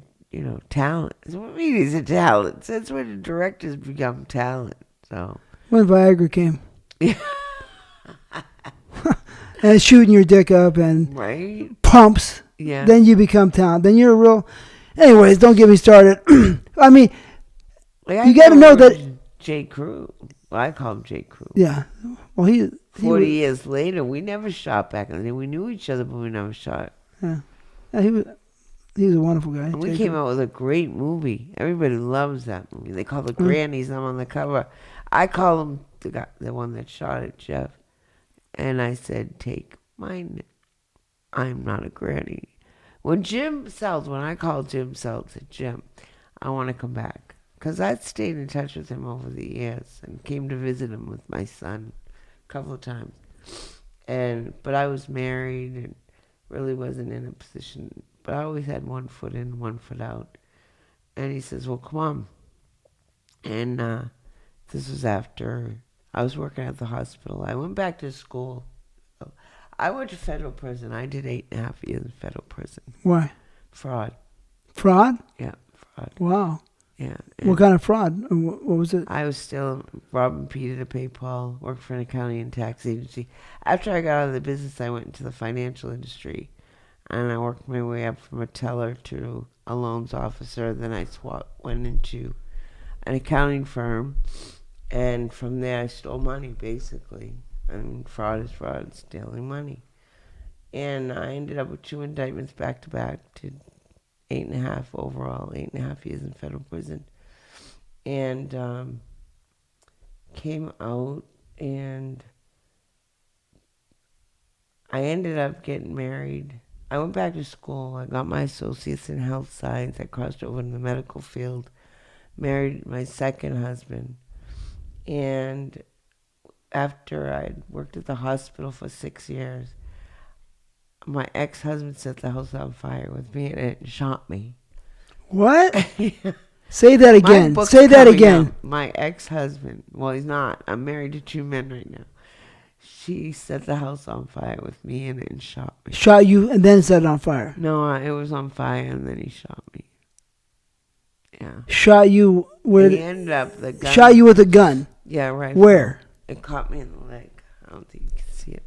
talent. I said, what do you mean he's a talent? That's when the directors become talent. So When Viagra came. Yeah. And shooting your dick up and Right? pumps. Yeah. Then you become talent. Then you're a real... Anyways, don't get me started. I mean, Like, you got to know that... J. Crew. Well, I call him J. Crew. Yeah. Well, he 40 years later, we never shot back in the day. We knew each other, but we never shot. Yeah. He was a wonderful guy. And we came out with a great movie. Everybody loves that movie. They call the grannies. I'm on the cover. I call him the one that shot it, Jeff. And I said, take mine. I'm not a granny. When I called Jim Seltz, said, Jim, I want to come back. Because I'd stayed in touch with him over the years and came to visit him with my son a couple of times. But I was married and really wasn't in a position. But I always had one foot in, one foot out. And he says, well, come on. And this was after I was working at the hospital. I went back to school. I went to federal prison. I did 8.5 years in federal prison. Why? Fraud. Fraud? Yeah, fraud. Wow. Yeah. What kind of fraud? What was it? I was still robbing Peter to pay Paul, worked for an accounting and tax agency. After I got out of the business, I went into the financial industry. And I worked my way up from a teller to a loans officer. Then I went into an accounting firm. And from there, I stole money, basically. And fraud is fraud, stealing money. And I ended up with 2 indictments back to back to 8.5 overall, 8.5 years in federal prison. And came out, and I ended up getting married. I went back to school. I got my associates in health science. I crossed over in the medical field, married my second husband. And after I'd worked at the hospital for 6 years, my ex-husband set the house on fire with me and shot me. What? Say that again. Say that again. My ex-husband, well, he's not. I'm married to 2 men right now. She set the house on fire with me and shot me. Shot you and then set it on fire? No, it was on fire and then he shot me. Yeah. Shot you where? He ended up the gun. Shot you with a gun? Yeah, right. Where? It caught me in the leg. I don't think you can see it.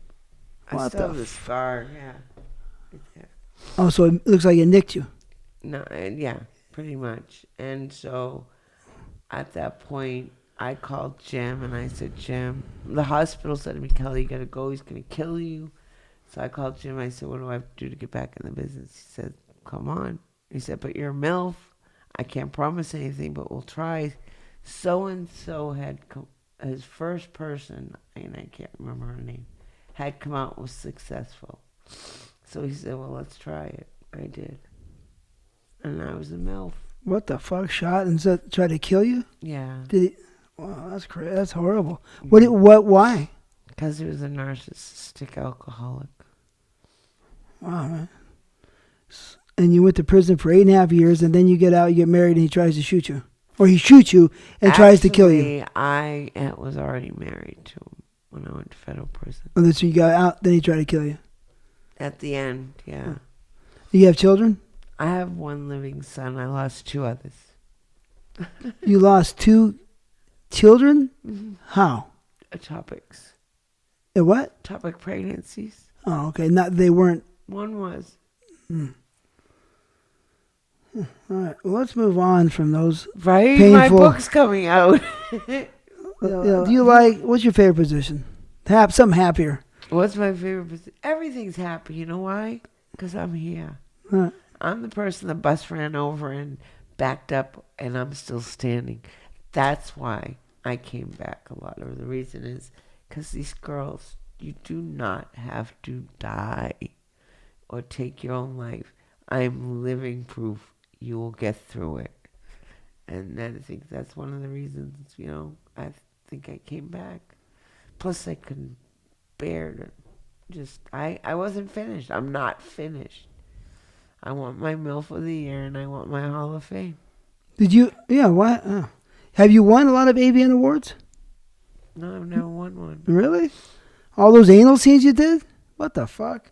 I still have the scar, yeah. Oh, so it looks like it nicked you. No, yeah, pretty much. And so at that point, I called Jim and I said, Jim, the hospital said to me, Kelly, you got to go. He's going to kill you. So I called Jim. I said, what do I have to do to get back in the business? He said, come on. He said, but you're a MILF. I can't promise anything, but we'll try. So-and-so had come, his first person, and I can't remember her name, had come out, was successful. So he said, well, let's try it. I did. And I was a MILF. What the fuck? Shot and tried to kill you? Yeah. Did he? Wow, that's crazy. That's horrible. What? Why? Because he was a narcissistic alcoholic. Wow, man. And you went to prison for 8.5 years, and then you get out, you get married, and he tries to shoot you. Or he shoots you and tries to kill you. I was already married to him when I went to federal prison. And then so you got out, then he tried to kill you. At the end, yeah. You have children? I have 1 living son. I lost 2 others. You lost 2 children? Mm-hmm. How? Ectopics. What? Ectopic pregnancies. Oh, okay. They weren't. One was. All right. Well, let's move on from those. Right? Painful. My book's coming out. Do you like, what's your favorite position? Something happier. What's my favorite position? Everything's happy. You know why? Because I'm here. Right. I'm the person the bus ran over and backed up, and I'm still standing. That's why I came back a lot. Or the reason is because these girls, you do not have to die or take your own life. I'm living proof you will get through it. And I think that's one of the reasons, I think I came back. Plus, I couldn't bear to I wasn't finished. I'm not finished. I want my MILF of the year, and I want my Hall of Fame. Did you? Yeah. Why? Have you won a lot of AVN awards? No, I've never won one. Really? All those anal scenes you did? What the fuck?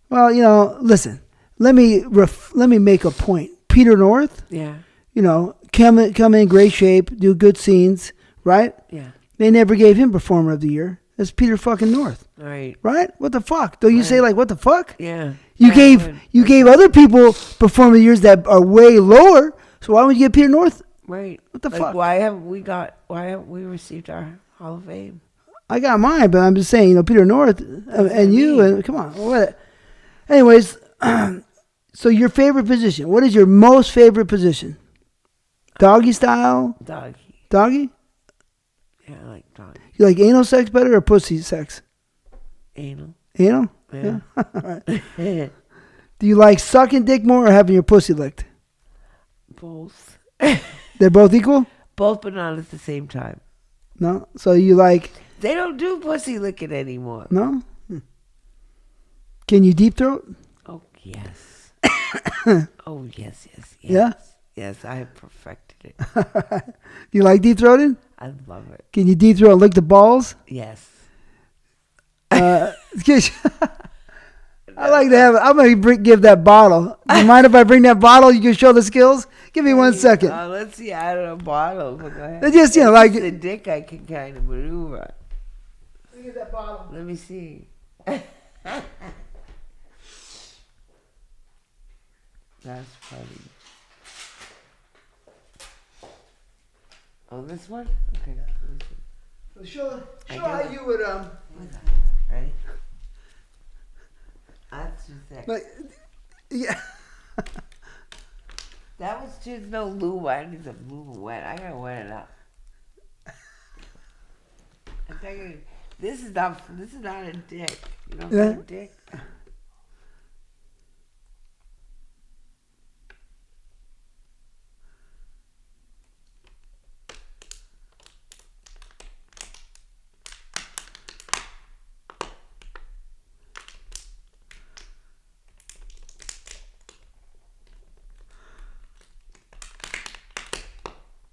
Well, listen. Let me make a point. Peter North. Yeah. Come in great shape, do good scenes, right? Yeah. They never gave him Performer of the Year. That's Peter fucking North. Right. Right? What the fuck? Don't you say like, what the fuck? Yeah. You gave other people Performer of the Years that are way lower. So why would you give Peter North? Right. What the fuck? Why haven't we received our Hall of Fame? I got mine, but I'm just saying, Peter North and you, and come on. What? Anyways, so your favorite position. What is your most favorite position? Doggy style? Doggy. Doggy? Yeah, I like doggy. You like anal sex better or pussy sex? Anal. Anal? Yeah. All right. Do you like sucking dick more or having your pussy licked? Both. They're both equal? Both, but not at the same time. No? So you like... They don't do pussy licking anymore. No? Can you deep throat? Oh, yes. Oh, yes. Yeah? Yes, I have perfected it. Do you like deep throating? I love it. Can you deep throat and lick the balls? Yes. I like to have... I'm going to give that bottle. Do you mind if I bring that bottle? You can show the skills? Give me 1 second. Let's see out of a bottle. But go ahead. It's just, like... The dick I can kind of maneuver. Look at that bottle. Let me see. That's funny. Oh, this one? Okay. Show how you would... Ready? That's too thick. Like, yeah. That was too no lube. I need to lube it wet. I gotta wet it up. I'm thinking, this is not a dick. You know what a dick?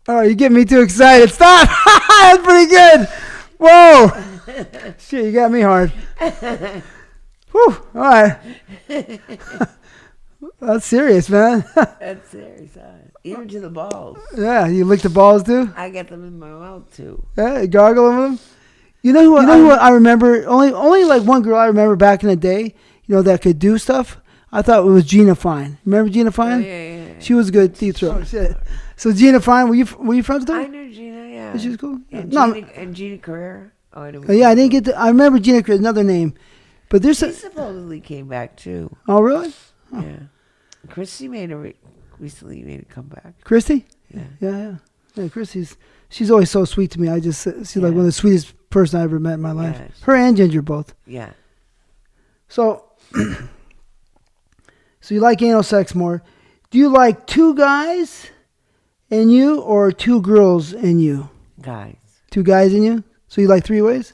Oh, you get me too excited. Stop! That's pretty good. Whoa. Shit, you got me hard. Whew. All right. That's serious, man. That's serious. Even to the balls. Yeah, you lick the balls too? I get them in my mouth too. Yeah, you gargle them? You know who I remember? Only like one girl I remember back in the day, that could do stuff. I thought it was Gina Fine. Remember Gina Fine? Oh, yeah. She was a good deep throat. So Gina Fine, were you friends with her? I knew Gina, yeah. She was cool? And No. Gina Carrera. Oh, I didn't get I remember Gina Carrera, another name. But there's she supposedly came back too. Oh, really? Oh. Yeah. Christy recently made a comeback. Christy? Yeah. Yeah, Christy's, she's always so sweet to me. She's like one of the sweetest person I ever met in my life. Yeah, her and Ginger both. Yeah. So, so you like anal sex more. Do you like 2 guys in you or 2 girls in you? Guys. 2 guys in you? So you like 3 ways?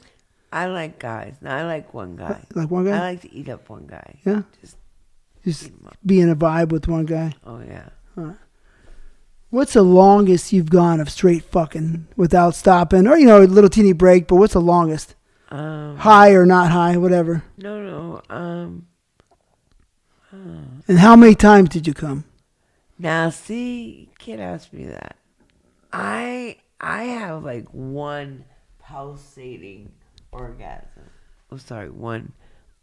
I like guys. No, I like one guy. Like one guy? I like to eat up one guy. Yeah? Just be in a vibe with one guy? Oh, yeah. Huh. What's the longest you've gone of straight fucking without stopping? Or, a little teeny break, but what's the longest? High or not high, whatever. No. And how many times did you come? Now, see, you can't ask me that. I have like one pulsating orgasm. I'm sorry, one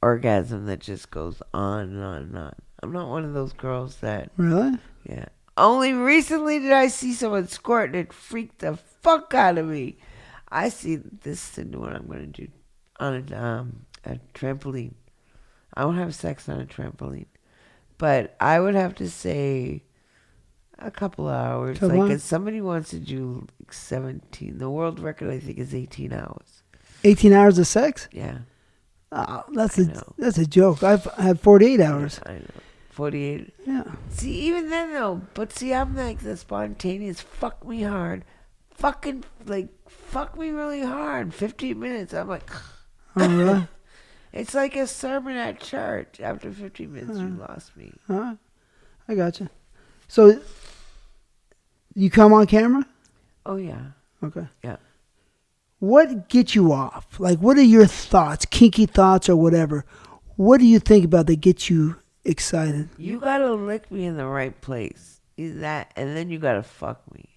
orgasm that just goes on and on and on. I'm not one of those girls that... Really? Yeah. Only recently did I see someone squirt and it freaked the fuck out of me. I see this is what I'm going to do on a trampoline. I won't have sex on a trampoline. But I would have to say a couple hours. Like if somebody wants to do 17, the world record I think is 18 hours. 18 hours of sex? Yeah. Oh, that's a joke. I've had 48 hours. I know. 48. Yeah. See, even then though, but see, I'm like the spontaneous fuck me hard. Fuck me really hard. 15 minutes. I'm like, oh, really? It's like a sermon at church. After 15 minutes, you lost me. Huh? I gotcha. So you come on camera? Oh yeah. Okay. Yeah. What gets you off? Like, what are your thoughts, kinky thoughts or whatever? What do you think about that gets you excited? You gotta lick me in the right place. Is that, and then you gotta fuck me.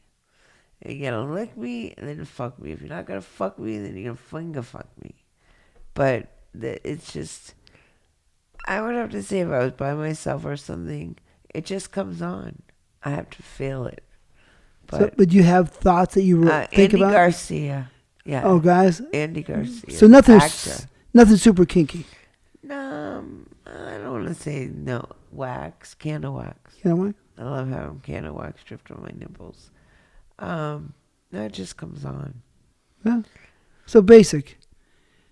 You gotta lick me and then fuck me. If you're not gonna fuck me, then you're gonna finger fuck me. But it's just, I would have to say if I was by myself or something, it just comes on. I have to feel it. But you have thoughts that you think Andy about? Garcia. Yeah. Oh, guys. Andy Garcia. So nothing super kinky. No, I don't want to say no. Wax, candle wax. Candle wax? I love having candle wax dripped on my nipples. That just comes on. Yeah. So basic.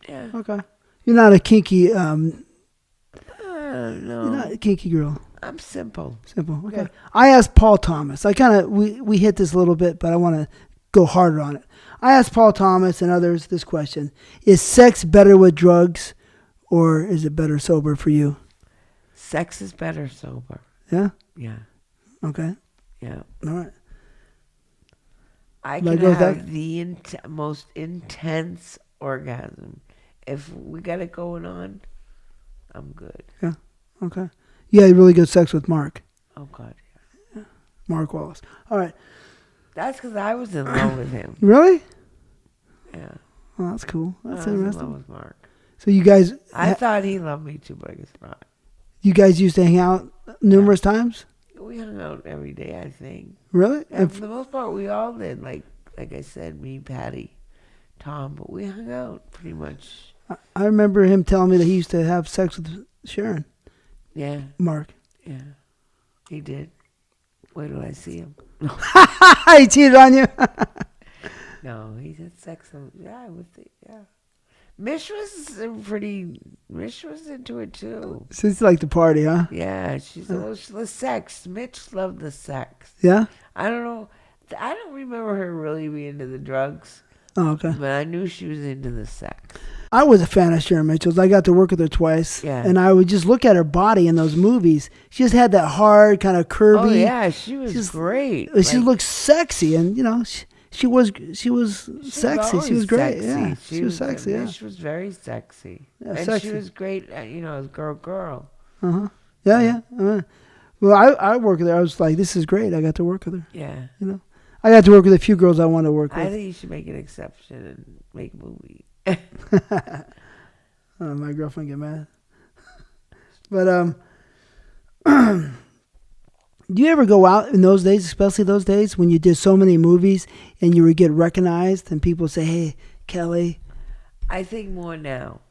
Yeah. Okay. You're not a kinky. No. You're not a kinky girl. I'm simple. Simple. Okay. I asked Paul Thomas. I kind of we hit this a little bit, but I want to go harder on it. I asked Paul Thomas and others this question: is sex better with drugs, or is it better sober for you? Sex is better sober. Yeah. Yeah. Okay. Yeah. All right. I can have the most intense orgasm. If we got it going on, I'm good. Yeah. Okay. You had really good sex with Mark. Oh, God, yeah. Mark Wallace. All right. That's because I was in love with him. Really? Yeah. Well, that's cool. That's I was interesting. in love with Mark. So you guys... I thought he loved me too, but I guess not. You guys used to hang out numerous times? We hung out every day, I think. Really? And for the most part, we all did. Like I said, me, Patty, Tom, but we hung out pretty much. I remember him telling me that he used to have sex with Sharon. Yeah. Mark. Yeah. He did. Where do I see him? He cheated on you? No, he had sex. Yeah, I would think, yeah. Mish was into it too. She's like the party, huh? Yeah, she's the sex. Mitch loved the sex. Yeah? I don't know. I don't remember her really being into the drugs. Oh, okay. But I knew she was into the sex. I was a fan of Sharon Mitchell's. I got to work with her twice. Yeah. And I would just look at her body in those movies. She just had that hard, kind of curvy. Oh, yeah, she was great. She looked sexy, and, you know, she was sexy. She was great. Sexy. Yeah, she was sexy. Yeah, she was very sexy. Yeah, and sexy. she was great, as girl. Uh-huh. Yeah. Well, I worked with her. I was like, this is great. I got to work with her. Yeah. You know, I got to work with a few girls I wanted to work with. I think you should make an exception and make a movie. My girlfriend get mad. But do you ever go out in those days, especially those days when you did so many movies and you would get recognized and people say, "Hey, Kelly"? I think more now.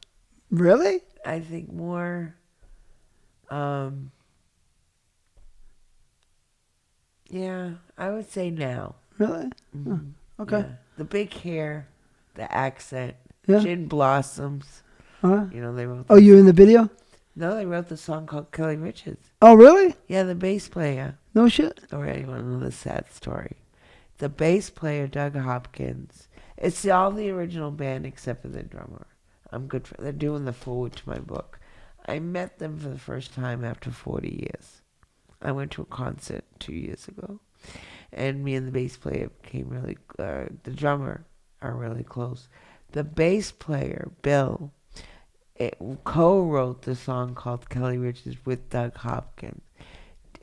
Really? I think more. Yeah, I would say now. Really? Mm-hmm. Oh, okay. Yeah. The big hair, the accent, Yeah. Gin Blossoms. Uh-huh. They wrote. Oh, you in the video? No, they wrote the song called Keli Richards. Oh, really? Yeah, the bass player. No shit. Or you want to know the sad story? The bass player, Doug Hopkins. It's all the original band except for the drummer. They're doing the forward to my book. I met them for the first time after 40 years. I went to a concert 2 years ago, and me and the bass player became the drummer are really close. The bass player, Bill, co-wrote the song called Keli Richards with Doug Hopkins.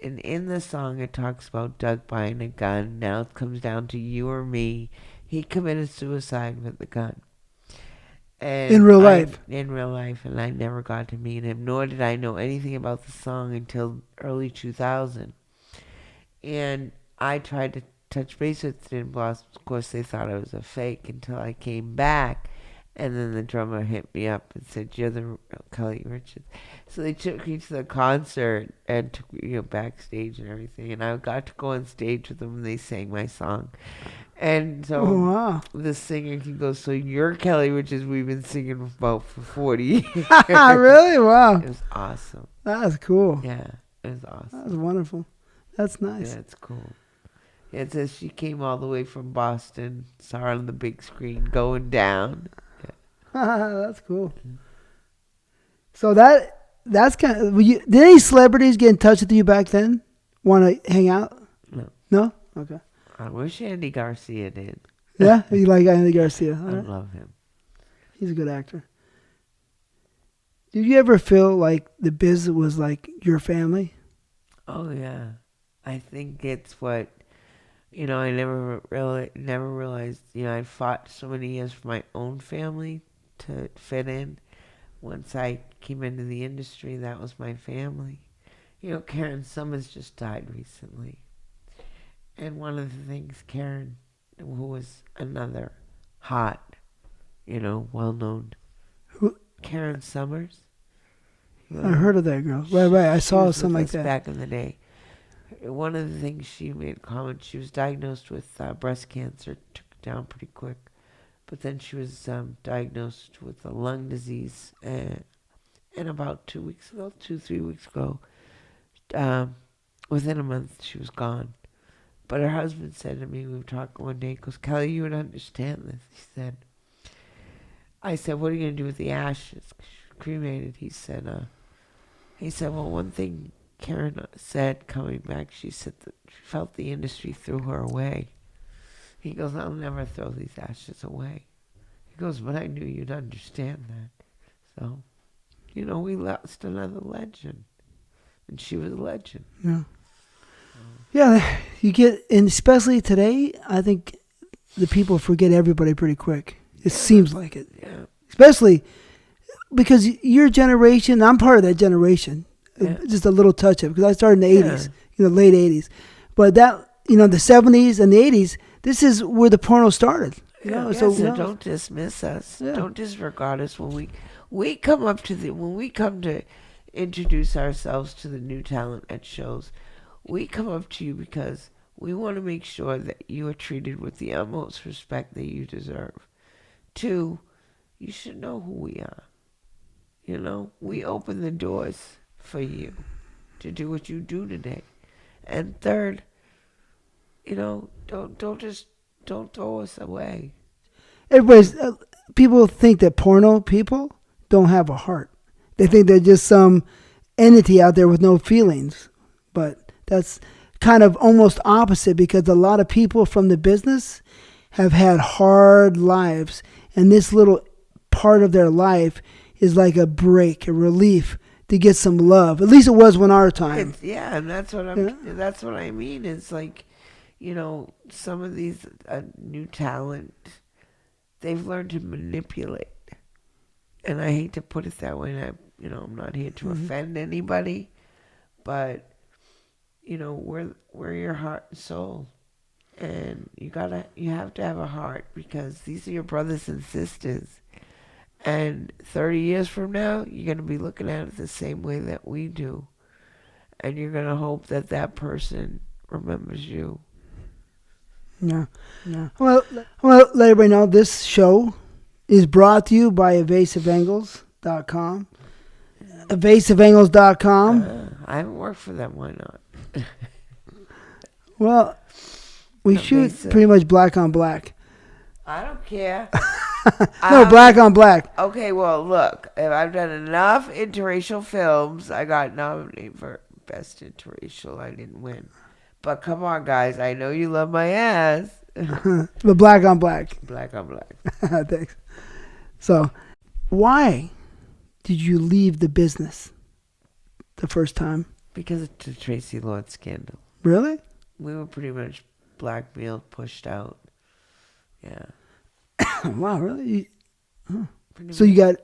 And in the song, it talks about Doug buying a gun. Now it comes down to you or me. He committed suicide with the gun. And in real life? In real life, and I never got to meet him, nor did I know anything about the song until early 2000. And I tried to touch base with Gin Blossoms. Of course, they thought I was a fake until I came back. And then the drummer hit me up and said, "You're the Keli Richards." So they took me to the concert and took me backstage and everything. And I got to go on stage with them and they sang my song. And so wow. The singer, he goes, "So you're Keli Richards we've been singing about for 40 years." Really? Wow. It was awesome. That's cool. Yeah, it was awesome. That's wonderful. That's nice. Yeah, it's cool. It says she came all the way from Boston, saw her on the big screen going down. That's cool. So that's kind of. Did any celebrities get in touch with you back then, want to hang out? No. No? Okay. I wish Andy Garcia did. Yeah? You like Andy Garcia? All I right. love him. He's a good actor. Did you ever feel like the biz was like your family? Oh yeah, I think it's what, I never realized. I fought so many years for my own family to fit in. Once I came into the industry, that was my family. Karen Summers just died recently, and one of the things Karen, who was another hot, well-known, Karen Summers. I heard of that girl. Right. I saw was something with like us that. back in the day. One of the things she made a comment, she was diagnosed with breast cancer, took it down pretty quick. But then she was diagnosed with a lung disease. And about 3 weeks ago, within a month, she was gone. But her husband said to me, we were talking one day, he goes, Kelly, you would understand this. I said, what are you going to do with the ashes? Cremated. He said, well, one thing Karen said coming back, she said that she felt the industry threw her away. He goes, I'll never throw these ashes away. He goes, but I knew you'd understand that. So, we lost another legend. And she was a legend. Yeah. Yeah, you get, and especially today, I think the people forget everybody pretty quick. It seems like it. Yeah. Especially because your generation, I'm part of that generation. Yeah. Just a little touch of it, because I started in the 80s, Yeah. Late 80s. But that, the 70s and the 80s, this is where the porno started. So don't dismiss us. Yeah. Don't disregard us when we come to introduce ourselves to the new talent at shows. We come up to you because we want to make sure that you are treated with the utmost respect that you deserve. 2, you should know who we are. We open the doors for you to do what you do today. And 3rd, don't throw us away. People think that porno people don't have a heart. They think they're just some entity out there with no feelings. But that's kind of almost opposite, because a lot of people from the business have had hard lives, and this little part of their life is like a break, a relief to get some love. At least it was when our time. And that's what that's what I mean. It's like, some of these new talent, they've learned to manipulate. And I hate to put it that way, and I'm not here to offend anybody, but we're your heart and soul, and you have to have a heart, because these are your brothers and sisters, and 30 years from now, you're going to be looking at it the same way that we do, and you're going to hope that that person remembers you. Yeah. Well, let everybody know this show is brought to you by evasiveangles.com. Evasiveangles.com. I haven't worked for them. Why not? Well, we shoot pretty much black on black. I don't care. No, black on black. Okay, well, look, if I've done enough interracial films, I got nominated for Best Interracial. I didn't win. But come on, guys. I know you love my ass. But black on black. Black on black. Thanks. So, why did you leave the business the first time? Because of the Tracy Lord scandal. Really? We were pretty much blackmailed, pushed out. Yeah. Wow, really? So you got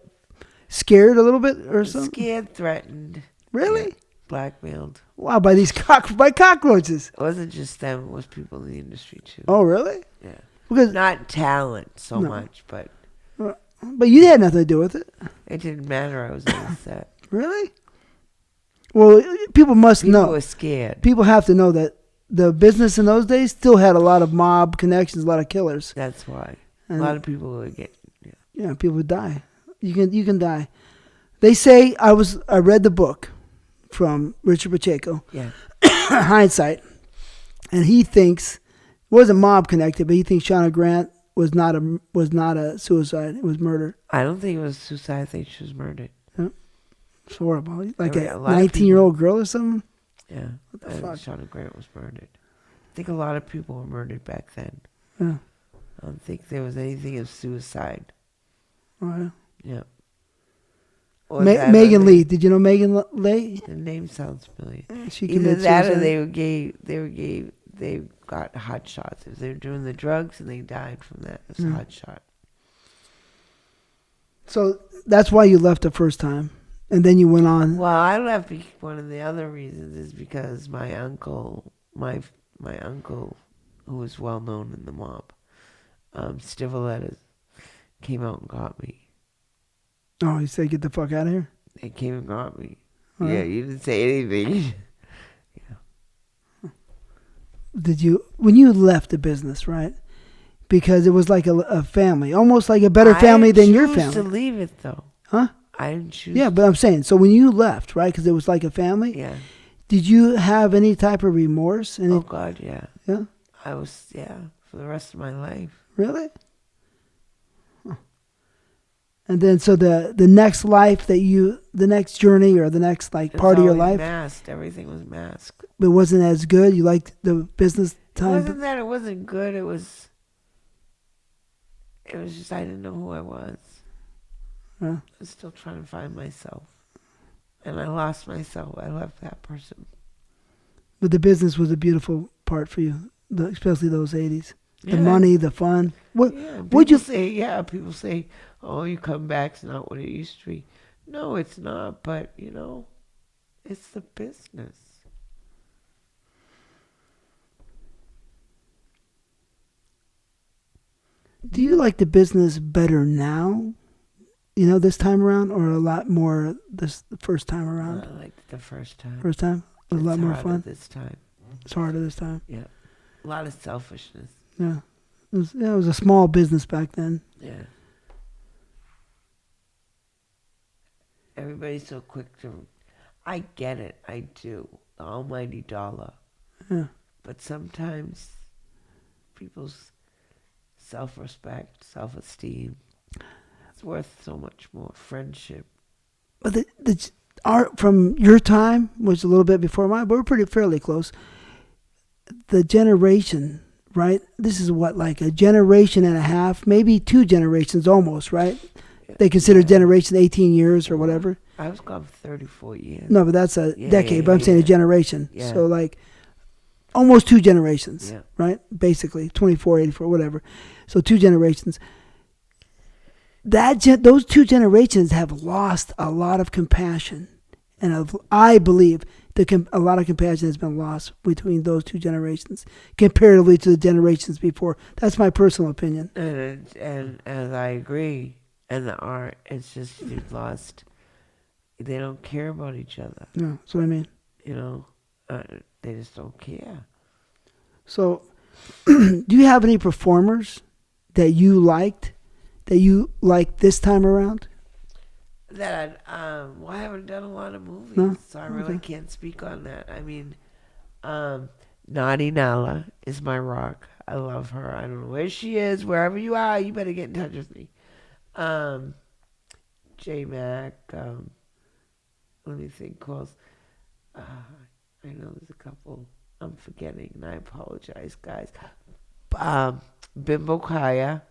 scared a little bit or something? Scared, threatened. Really? Yeah. Blackmailed. Wow, by these cockroaches. It wasn't just them, it was people in the industry too. Oh, really? Yeah. Because not talent so much, but you had nothing to do with it. It didn't matter. I was on the set. Really? Well, people must know. People were scared. People have to know that the business in those days still had a lot of mob connections, a lot of killers. That's why. And a lot of people would get. Yeah, people would die. You can die. They say I read the book from Richard Pacheco. Yeah. Hindsight, and he thinks wasn't mob connected, but he thinks Shauna Grant was not a suicide. It was murder. I don't think it was suicide. I think she was murdered. Yeah. It's horrible. Like a a 19-year-old girl or something. Yeah. What the fuck? Shauna Grant was murdered. I think a lot of people were murdered back then. Yeah. I don't think there was anything of suicide. Oh, yeah. Yeah. Megan Lee. Did you know Megan Lee? The name sounds familiar. She Either committed that suicide. or they got hot shots. If they were doing the drugs and they died from that, it was a hot shot. So that's why you left the first time, and then you went on. Well, I left. One of the other reasons is because my uncle, my uncle, who was well known in the mob, Stivaleta, came out and got me. Oh, he said, "Get the fuck out of here." They came and got me. Huh? Yeah, you didn't say anything. Did you, when you left the business, right? Because it was like a family, almost like a better family than your I didn't choose to family. leave it though. Huh? I didn't choose. Yeah, but I'm saying, so when you left, right? Because it was like a family. Yeah. Did you have any type of remorse? Oh God, yeah. Yeah. I was, for the rest of my life. Really? Huh. And then, so the next life the next journey or the next like part of your life, Masked. Everything was masked. it wasn't as good. You liked the business It time. wasn't that it wasn't good. It was just I didn't know who I was. Yeah. I was still trying to find myself, and I lost myself. I left that person. But the business was a beautiful part for you, especially those 80s. The Yeah. money, the fun. What would People you say? Yeah, people say, "Oh, you come back. It's not what it used to be." No, it's not. But it's the business. do you like the business better now? This time around, or a lot more the first time around? I liked the first time. First time was a lot more harder fun. this time. It's harder this time. Yeah, a lot of selfishness. Yeah, it was a small business back then. Yeah. Everybody's so quick to. I get it. I do. The almighty dollar. Yeah. But sometimes people's self-respect, self-esteem, it's worth so much more. Friendship. But the art from your time was a little bit before mine, but we're pretty fairly close. The generation, right? This is what, like a generation and a half, maybe 2 generations almost, right? They consider generation 18 years or whatever. I was gone for 34 years. No, but that's a decade. But I'm saying a generation. Yeah. So like almost 2 generations, Yeah. right? Basically 24, 84, whatever. So 2 generations. Those 2 generations have lost a lot of compassion, and I believe a lot of compassion has been lost between those 2 generations comparatively to the generations before. That's my personal opinion. And I agree. And the art, it's just you've lost. They don't care about each other. Yeah, that's what I mean. They just don't care. So, do you have any performers that you liked this time around? That I haven't done a lot of movies, No? so I really can't speak on that. I mean, Naughty Nala is my rock. I love her. I don't know where she is. Wherever you are, you better get in touch with me. J Mac. Let me think. Calls. I know there's a couple I'm forgetting, and I apologize, guys. Bimbo Kaya.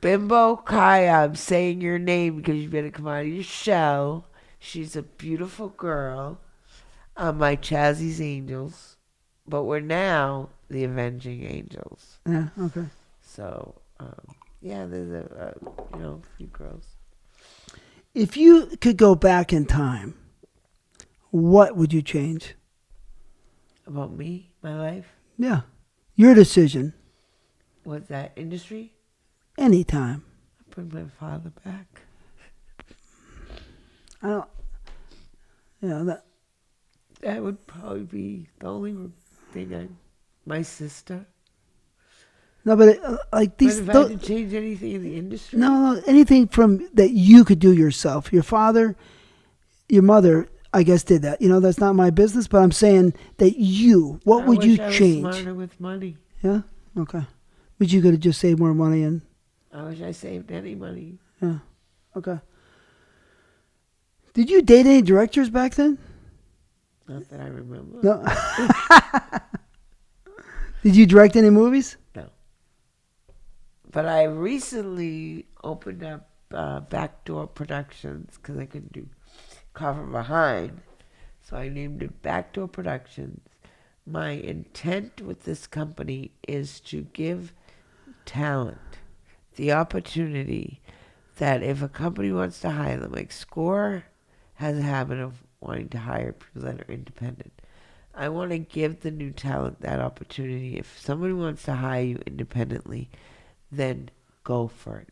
Bimbo Kaya, I'm saying your name because you better come out of your shell. She's a beautiful girl. My Chazzy's Angels. But we're now the Avenging Angels. Yeah, okay. So, there's a few girls. If you could go back in time, what would you change? About me? My life? Yeah. Your decision. What's that? Industry? Anytime. I bring my father back. I don't. That would probably be the only thing. My sister. No, but like these. But if I had to change anything in the industry? No, anything from that you could do yourself. Your father, your mother, I guess, did that. That's not my business, but I'm saying that what would you change? I wish I was smarter with money. Yeah? Okay. But you could have just saved more money and... I wish I saved any money. Yeah. Okay. Did you date any directors back then? Not that I remember. No. Did you direct any movies? No. But I recently opened up Backdoor Productions because I couldn't do Cover Behind. So I named it Backdoor Productions. My intent with this company is to give talent the opportunity that if a company wants to hire them, like Score has a habit of wanting to hire people that are independent. I want to give the new talent that opportunity. If somebody wants to hire you independently, then go for it.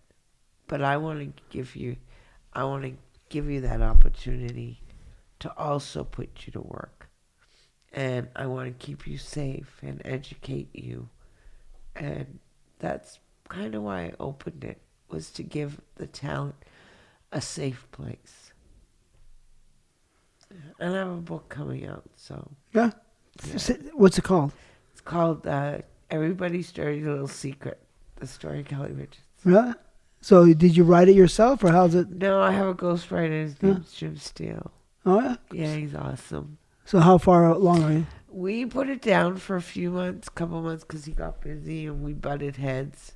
But I want to give you that opportunity to also put you to work. And I want to keep you safe and educate you. And that's kind of why I opened it, was to give the talent a safe place. And I have a book coming out, so. Yeah. What's it called? It's called Everybody's Dirty Little Secret, the story of Keli Richards. Yeah. So did you write it yourself, or how's it? No, I have a ghostwriter. His name's Jim Steele. Oh, yeah? Yeah, he's awesome. So how far along are you? We put it down for a few months, couple months, because he got busy, and we butted heads.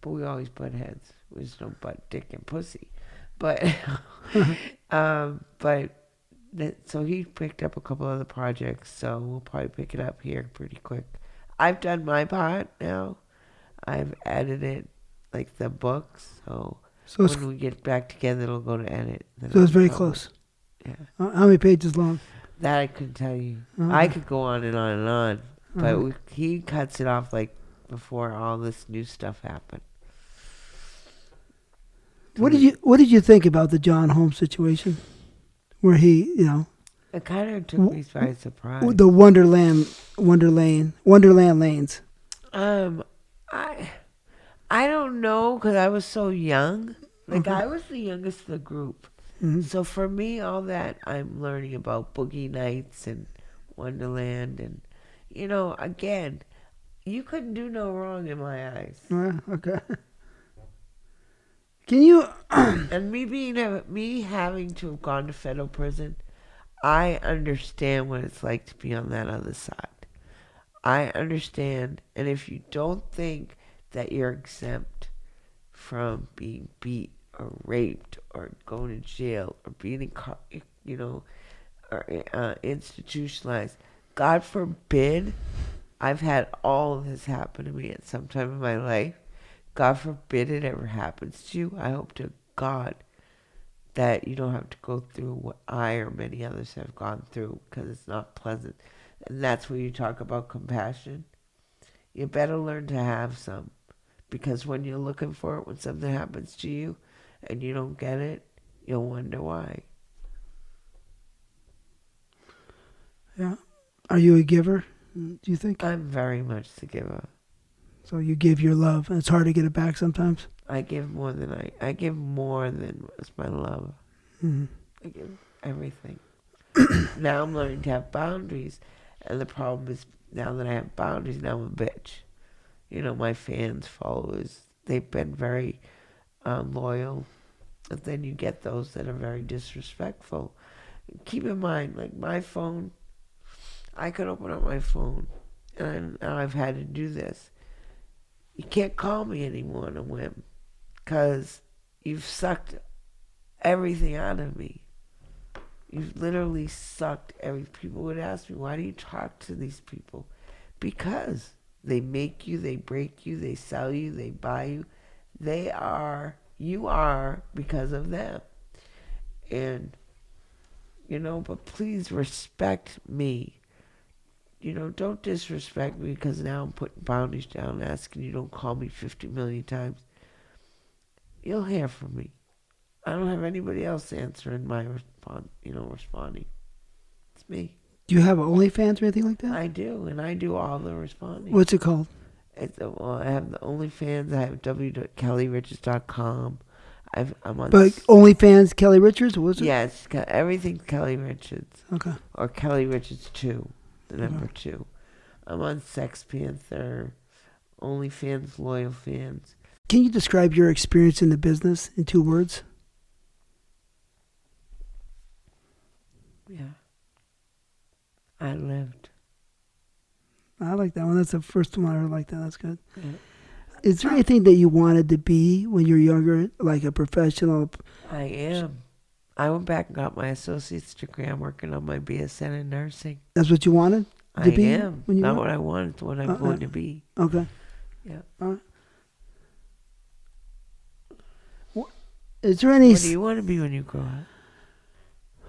But we always butt heads. We just don't butt dick and pussy. But, so he picked up a couple other projects, so we'll probably pick it up here pretty quick. I've done my part now. I've edited, like, the books, so when we get back together, it'll go to edit. So it's very close. Yeah. How many pages long? That I couldn't tell you. I could go on and on and on, but he cuts it off, like, before all this new stuff happened. What did you think about the John Holmes situation, where he, It kind of took me by surprise. the Wonderland lanes. I don't know, because I was so young. Like, I was the youngest of the group. Mm-hmm. So for me, all that I'm learning about Boogie Nights and Wonderland, and, again, you couldn't do no wrong in my eyes. Okay. Can you? And me having to have gone to federal prison, I understand what it's like to be on that other side. I understand, and if you don't think that you're exempt from being beat or raped or going to jail or being institutionalized, God forbid, I've had all of this happen to me at some time in my life. God forbid it ever happens to you. I hope to God that you don't have to go through what I or many others have gone through, because it's not pleasant. And that's where you talk about compassion. You better learn to have some, because when you're looking for it, when something happens to you and you don't get it, you'll wonder why. Yeah. Are you a giver, do you think? I'm very much the giver. So you give your love, and it's hard to get it back sometimes? I give more than is my love. Mm-hmm. I give everything. Now I'm learning to have boundaries, and the problem is, now that I have boundaries, now I'm a bitch. My fans, followers, they've been very loyal, but then you get those that are very disrespectful. Keep in mind, like my phone, I could open up my phone, and I've had to do this. You can't call me anymore on a whim, because you've sucked everything out of me. You've literally sucked people would ask me, why do you talk to these people? Because they make you, they break you, they sell you, they buy you. You are because of them. And, but please respect me. Don't disrespect me, because now I'm putting boundaries down, asking you don't call me 50 million times. You'll hear from me. I don't have anybody else answering my responding. It's me. Do you have OnlyFans or anything like that? I do, and I do all the responding. What's it called? I have the OnlyFans. I have www.kelirichards.com. I'm on. But OnlyFans, Keli Richards? What was it? Yes, everything's Keli Richards. Okay. Or Keli Richards 2, the number 2. I'm on Sex Panther, OnlyFans, Loyal Fans. Can you describe your experience in the business in 2 words? Yeah. I lived. I like that one. That's the first one I heard like that. That's good. Yeah. Is there anything that you wanted to be when you were younger, like a professional? I am. I went back and got my associate's degree. I'm working on my BSN in nursing. That's what you wanted to I be? am. When you Not were? what I wanted, it's what I'm going to be. Okay. Yeah. Is there any... What do you want to be when you grow up?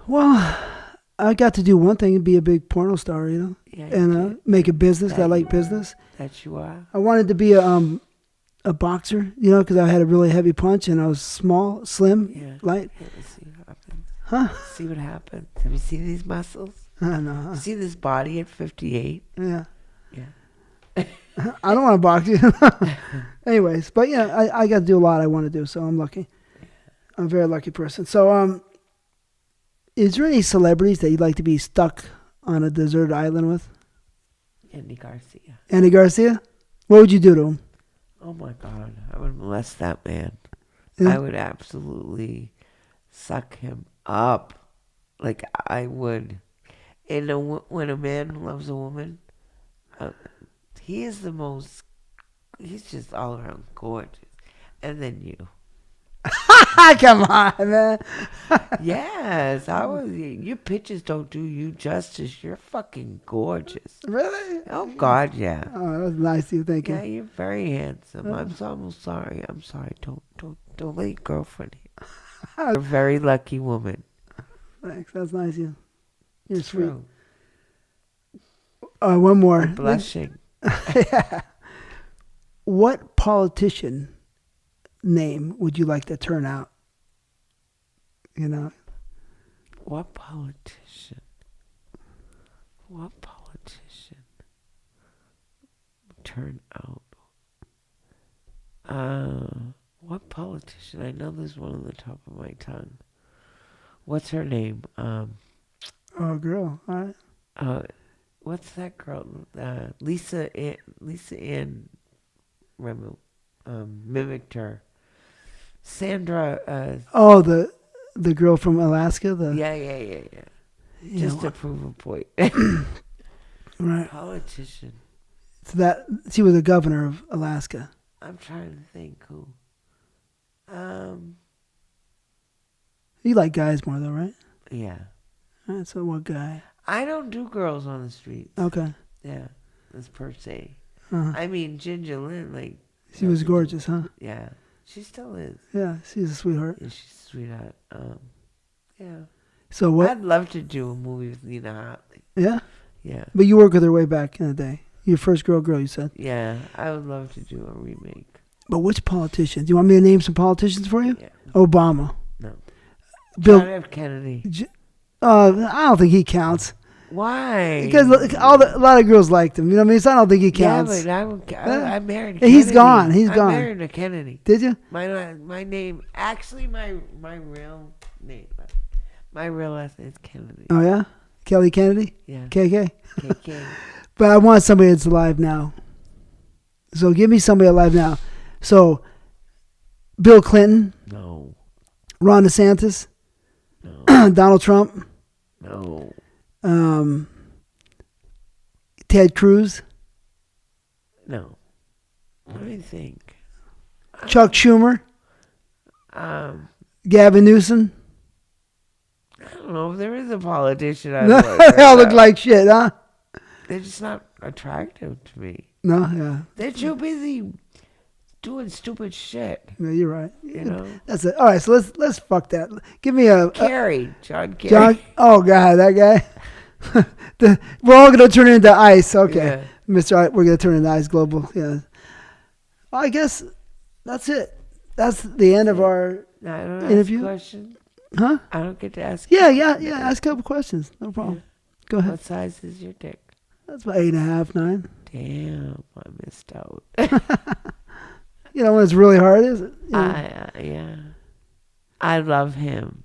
Well, I got to do one thing and be a big porno star, you know, Yeah, and make a business. 'Cause I like business. That you are. I wanted to be a boxer, you know, because I had a really heavy punch and I was small, slim, light. Yeah, let's see what happens. Huh? See what happens. Have you seen these muscles? I don't know. See this body at 58? Yeah. Yeah. I don't want to box you. Anyways, but yeah, I got to do a lot I want to do, so I'm lucky. I'm a very lucky person. So, is there any celebrities that you'd like to be stuck on a deserted island with? Andy Garcia. Andy Garcia? What would you do to him? Oh my God. I would molest that man. Yeah. I would absolutely suck him up. Like I would. And when a man loves a woman, he is the most, he's just all around gorgeous. And then you. Come on, man. Yes, your pictures don't do you justice. You're fucking gorgeous. Really? Oh God, yeah. Oh, that's nice of you. Thank you. Yeah, you're very handsome. I'm sorry. I'm sorry. Don't let your girlfriend hear. You're a very lucky woman. Thanks. That's nice of you. You're It's sweet. true. One more. You're blushing. Yeah. What politician name would you like to turn out? You know? What politician? What politician? Turn out. What politician? I know there's one on the top of my tongue. What's her name? Oh, girl. All right. What's that girl? Lisa Ann Remu mimicked her. Sandra. Oh, the girl from Alaska. Yeah. Just to prove a point. Right. Politician. So that she was the governor of Alaska. I'm trying to think who. You like guys more though, right? Yeah. All right, so what guy? I don't do girls on the streets. Okay. Yeah, that's per se. Uh-huh. I mean, Ginger Lynn, like... She was gorgeous, huh? Yeah, she still is. Yeah, she's a sweetheart. Yeah, she's a sweetheart. Yeah. So what? I'd love to do a movie with Nina Hartley. Yeah? Yeah. But you worked with her way back in the day. Your first girl, you said. Yeah, I would love to do a remake. But which politician? Do you want me to name some politicians for you? Yeah. Obama. No. Bill. John F. Kennedy. I don't think he counts. Why? Because a lot of girls liked him. You know what I mean? So I don't think he counts. Yeah, but I married Kennedy. He's gone. He's gone. I married a Kennedy. Did you? My name, actually my real name, my real last name is Kennedy. Oh, yeah? Kelly Kennedy? Yeah. KK? KK. But I want somebody that's alive now. So give me somebody alive now. So, Bill Clinton? No. Ron DeSantis? No. Donald Trump? No. Ted Cruz? No. Let me think. Chuck Schumer? Um, Gavin Newsom? I don't know if there is a politician. They all look like shit, huh? They're just not attractive to me. No, yeah. They're too busy doing stupid shit. Yeah, you're right. You know? That's it. All right, so let's fuck that. Give me a Kerry. John Kerry. John. Oh God, that guy. We're all gonna turn into ice. Okay, Yeah. Mr. We're gonna turn into Ice Global. Yeah. Well, I guess that's it. That's the end of our No, I don't interview. ask questions. Huh? I don't get to ask. Yeah. Ask a couple questions. No problem. Yeah. Go ahead. What size is your dick? That's about 8.5, 9. Damn, I missed out. You know when it's really hard, is it? You know? Yeah. I love him.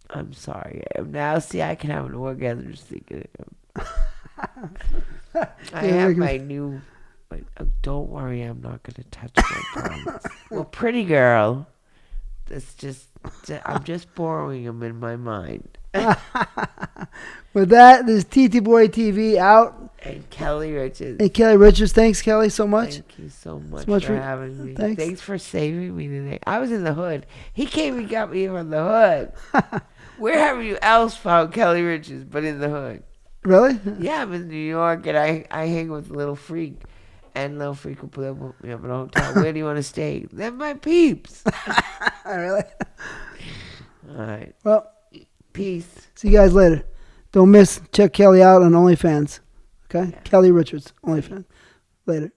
I'm sorry. Now, see, I can have an orgasm just thinking of him. I have my new... don't worry, I'm not going to touch my promise. Well, pretty girl. That's just... I'm just borrowing him in my mind. With that, this is TTBoy TV out. And Keli Richards. And Keli Richards. Thanks, Keli, so much. Thank you so much, much for for- having me. thanks. Thanks for saving me today. I was in the hood. He came and got me from the hood. Where have you else found Keli Richards but in the hood? Really? Yeah, I'm in New York, and I hang with Little Freak. And Little Freak will put me up in a hotel. Where do you want to stay? They're my peeps. Really? All right. Well, Peace. see you guys later. Don't miss. Check Keli out on OnlyFans. Okay? Yeah. Keli Richards, OnlyFans. Later.